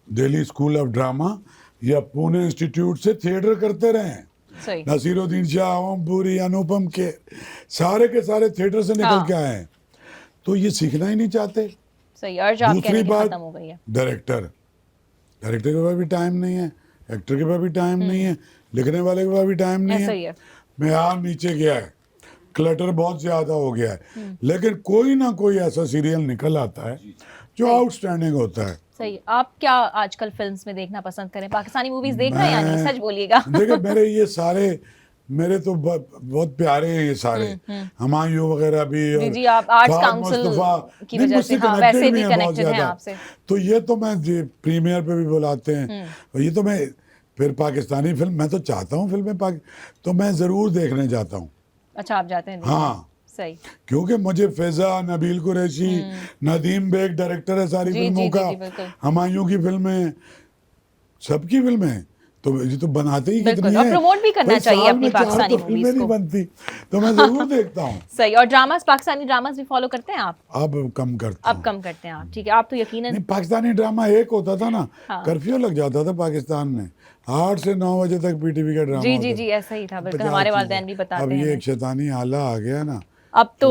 S3: दिल्ली स्कूल ऑफ ड्रामा या पुणे इंस्टीट्यूट से थिएटर करते रहे हैं।
S1: सही।
S3: नसीरुद्दीन शाह, ओमपुरी, अनुपम के सारे थिएटर से निकल
S1: हाँ।
S3: के आए हैं। तो ये सीखना ही नहीं चाहते।
S1: सही। अर्ज आप
S3: दूसरी
S1: कहने की
S3: बात,
S1: खत्म हो गई है।
S3: डायरेक्टर के पास भी टाइम नहीं है, एक्टर के पास भी टाइम नहीं है, लिखने वाले के पास भी टाइम नहीं
S1: ऐसा
S3: है।
S1: ही है।
S3: म्यार नीचे गया है, क्लटर बहुत ज्यादा हो गया है, लेकिन कोई ना कोई ऐसा सीरियल निकल आता है जो आउटस्टैंडिंग होता है।
S1: सही। आप क्या आजकल फिल्म्स में देखना पसंद करें? पाकिस्तानी मूवीज देखना है या नहीं? सच बोलिएगा।
S3: देखिए, मेरे ये सारे, मेरे तो बहुत प्यारे हैं ये सारे, हुमायूं वगैरह भी, और
S1: जी, आप आर्ट्स
S3: फहद
S1: काउंसिल
S3: मुस्तफा,
S1: की
S3: नहीं,
S1: वजह
S3: मुझसे
S1: से, हाँ,
S3: connected
S1: वैसे भी
S3: हैं बहुत
S1: connected हैं
S3: ज़्यादा।
S1: आपसे।
S3: तो ये तो मैं प्रीमियर पे भी बुलाते हैं, और ये तो मैं फिर पाकिस्तानी फिल्म, मैं तो चाहता हूँ फिल्में तो मैं ज़रूर देखने जाता हूँ।
S1: अच्छा, आप जाते हैं देखने?
S3: हाँ,
S1: सही।
S3: क्योंकि मुझे फैजा, नबील कुरैशी, नदीम बेग डायरेक्टर है सारी
S1: जी,
S3: फिल्मों
S1: जी,
S3: का,
S1: जी, बिल्कुल।
S3: हुमायूं की फिल्में, सबकी फिल्में, तो ये तो बनाते ही
S1: बिल्कुल,
S3: कितनी
S1: और
S3: है।
S1: promote भी करना
S3: भाई,
S1: चाहिए
S3: साल
S1: अपनी
S3: में 4
S1: पाकिस्तानी
S3: तो फिल्में
S1: movies
S3: नहीं
S1: को।
S3: बनती, तो मैं जरूर देखता हूँ।
S1: सही। और ड्रामास, पाकिस्तानी ड्रामास भी फॉलो करते हैं आप?
S3: अब कम करता
S1: अब
S3: हूँ।
S1: कम करते हैं आप, ठीक है। आप तो यकीनन
S3: नहीं, पाकिस्तानी ड्रामा एक होता था ना,
S1: हाँ।
S3: कर्फ्यू लग जाता था पाकिस्तान में, 8 से 9 बजे तक पीटीवी का ड्रामा
S1: जी जी
S3: होता
S1: जी,
S3: था।
S1: ऐसा ही था, बिल्कुल
S3: 50
S1: हमारे
S3: चीजें।
S1: वालिदैन भी
S3: अब
S1: बताते
S3: ये
S1: हैं
S3: एक शैतानी आला आ गया ना,
S1: अब तो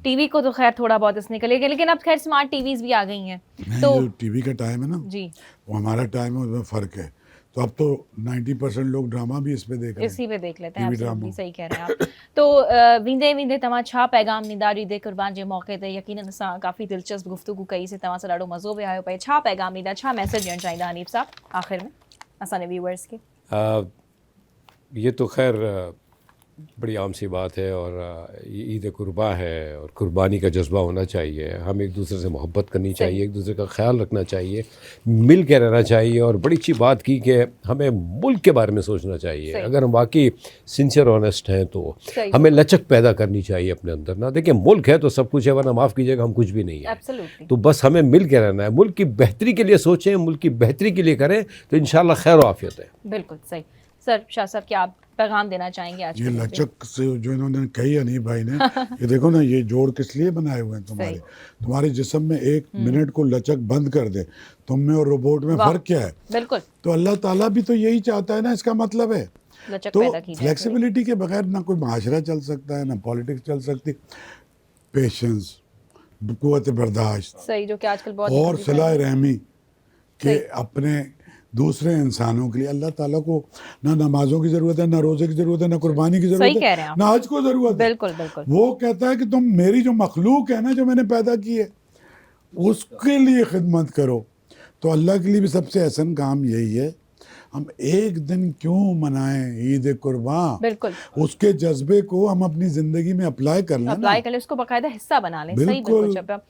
S1: टीवी को तो खैर थोड़ा बहुत इसने निकले गए, लेकिन अब खैर स्मार्ट टीवीज भी आ गई हैं
S3: नहीं,
S1: तो
S3: जो टीवी का टाइम है ना,
S1: जी
S3: वो हमारा टाइम है, उसमें फ़र्क है। तो अब तो 90% लोग ड्रामा भी इस पे देख रहे हैं,
S1: इसी पे देख लेते हैं।
S3: TV
S1: absolutely
S3: drama.
S1: सही कह रहे हैं आप। तो वींदे वींदे तव्हां छा पैगाम ॾींदा ईद क़ुर्बान जे मौक़े ते? यकीनन असां काफ़ी दिलचस्प गुफ्तगू कईसीं, तव्हां सां ॾाढो मज़ो बि आयो पिए। छा पैगाम ॾींदा, छा मैसेज ॾियणु चाहींदा हनीफ़ साहब आख़िर में असांजे व्यूअर्स खे?
S2: ये तो खैर बड़ी आम सी बात है, और ये ईद कुर्बा है और कुर्बानी का जज्बा होना चाहिए। हम एक दूसरे से मोहब्बत करनी चाहिए, एक दूसरे का ख्याल रखना चाहिए, मिल के रहना चाहिए। और बड़ी अच्छी बात की कि हमें मुल्क के बारे में सोचना चाहिए।
S1: सही।
S2: अगर हम वाकई सिंसियर ऑनेस्ट हैं तो
S1: सही।
S2: हमें लचक पैदा करनी चाहिए अपने अंदर ना। देखिए, मुल्क है तो सब कुछ है, वरना माफ़ कीजिएगा हम कुछ भी नहीं है।
S1: एब्सोल्युटली।
S2: तो बस हमें मिल के रहना है, मुल्क की बेहतरी के लिए सोचें, मुल्क की बेहतरी के लिए करें, तो इंशाल्लाह खैर और आफियत है।
S1: बिल्कुल सही। सर, शाह साहब, क्या आप पैगाम देना चाहेंगे आज
S3: ये
S1: के दिन पे?
S3: लचक से जो इन्होंने कही अनीफ भाई ने, ये देखो ना, ये जोड़ किस लिए बनाए हुए हैं तुम्हारे, तुम्हारे जिस्म में 1 मिनट को लचक बंद कर दे, तुम में और रोबोट में
S1: वाह।
S3: फ़र्क क्या है?
S1: बिल्कुल,
S3: तो अल्लाह ताला भी तो यही चाहता है ना, इसका मतलब है।
S1: लचक
S3: तो
S1: पैदा की जाए।
S3: फ्लेक्सिबिलिटी के बगैर ना कोई माशरा चल सकता है, ना पॉलिटिक्स चल सकती। पेशेंस, कुव्वत बर्दाश्त
S1: सही, जो कि आजकल बहुत
S3: और
S1: जरूरी है।
S3: सलाह रहमी के
S1: सही।
S3: अपने दूसरे इंसानों के लिए। अल्लाह ताला को ना नमाजों की ज़रूरत है, ना रोज़े की ज़रूरत है, ना कुर्बानी की
S1: सही
S3: ज़रूरत
S1: कह रहे हैं
S3: है,
S1: आप।
S3: ना हज को ज़रूरत है।
S1: बिल्कुल बिल्कुल।
S3: वो कहता है कि तुम मेरी जो मखलूक है ना, जो मैंने पैदा की है, उसके लिए खिदमत करो। तो अल्लाह के लिए भी सबसे अहसन काम यही है। हम एक दिन क्यों मनाएं ईद कुर्बान,
S1: बिल्कुल
S3: उसके जज्बे को हम अपनी ज़िंदगी में अप्लाई कर लें ना।
S1: अप्लाई कर ले, उसको बाकायदा हिस्सा बना लें। सही,
S3: बिल्कुल।
S1: बिल्कुल चपा।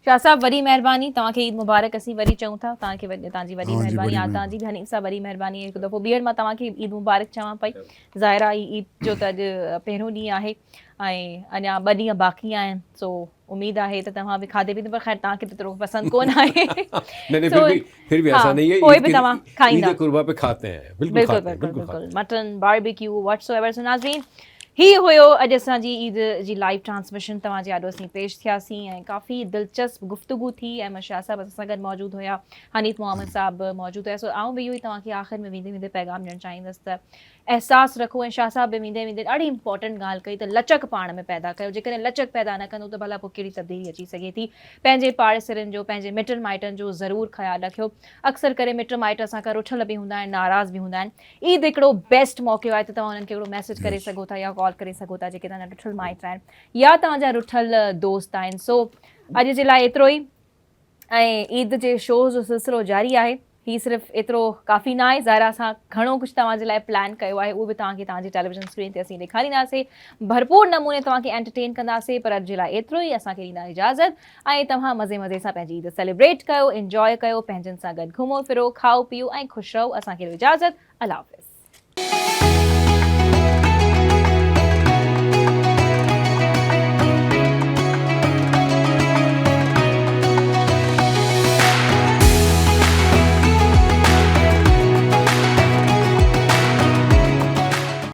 S1: शाह साहब, वरी महिरबानी, तव्हांखे ईद मुबारक असीं वरी चऊं था। तव्हांखे तव्हांजी वरी
S3: हाँ जी,
S1: महिरबानी
S3: बड़ी
S1: आहे, तव्हांजी बि हनीफ़ साहब वरी महिरबानी। हिकु दफ़ो ॿीहर मां तव्हांखे ईद मुबारक चवां पई। ज़ाहिरा ईद जो त अॼु पहिरियों ॾींहुं आहे ऐं अञा 2 ॾींहं बाक़ी आहिनि। सो उमेदु आहे त तव्हां बि खाधे पीते, पर ख़ैर तव्हांखे त एतिरो पसंदि कोन आहे।
S2: नहीं,
S1: So,
S2: फिर भी
S1: हाँ,
S2: ऐसा नहीं है।
S1: पोइ
S2: ईद
S1: बि
S2: के-
S1: तव्हां खाईंदा।
S2: ईद कुर्बा पे खाते हैं, बिल्कुल
S1: बिल्कुल
S2: खाते हैं,
S1: बिल्कुल
S2: बिल्कुल
S1: बिल्कुल।
S2: खाते हैं।
S1: Mutton, barbecue, whatsoever. सो नाज़रीन, ही हुयो अॼु असांजी ईद जी लाइव ट्रांसमिशन। तव्हांजे आॾो असीं पेश थियासीं ऐं काफ़ी दिलचस्प गुफ्तगू थी। अहमद शाह साहब असां सां गॾु मौजूदु हुया, हनीफ़ मोहम्मद साहब मौजूदु हुया। सो आऊं बि इहो ई तव्हांखे आख़िर में वेंदे वेंदे पैगाम ॾियणु चाहींदसि त एहसासु रखो। ऐं शाह साहब बि वेंदे वेंदे ॾाढी इंपॉर्टेंट ॻाल्हि कई त लचक पाण में पैदा कयो। जेकॾहिं लचक पैदा न कंदो त भला पोइ कहिड़ी तब्दीली अची सघे थी। पंहिंजे पाड़ेसरनि जो, पंहिंजे मिटनि माइटनि जो ज़रूरु ख़्यालु रखियो। अक्सर करे मिट माइट असां खां रुठल बि हूंदा आहिनि, नाराज़ बि हूंदा आहिनि। ईद हिकिड़ो बेस्ट मौक़ो आहे त तव्हां उन्हनि खे हिकिड़ो मैसेज करे सघो था या कॉल करे सघो था, जेके तव्हांजा रुठल माइट आहिनि या तव्हांजा रुठल दोस्त आहिनि। सो अॼु जे लाइ एतिरो ई। ऐं ईद जे शो जो सिलसिलो जारी आहे। ही सिर्फ़ु एतिरो काफ़ी न आहे, ज़ाहिरा असां घणो कुझु तव्हांजे लाइ प्लान कयो आहे, उहो बि तव्हांखे तव्हांजी टेलीविजन स्क्रीन ते असीं ॾेखारींदासीं। भरपूर नमूने तव्हांखे एंटरटेन कंदासीं। पर अॼु जे लाइ एतिरो ई। असांखे ॾींदा इजाज़त ऐं तव्हां मज़े मज़े सां पंहिंजी ईद सेलिब्रेट कयो, इंजॉय कयो, पंहिंजनि सां गॾु घुमो फिरो, खाओ पीओ ऐं ख़ुशि रहो। असांखे ॾियो इजाज़त। अल्लाह हाफ़िज़।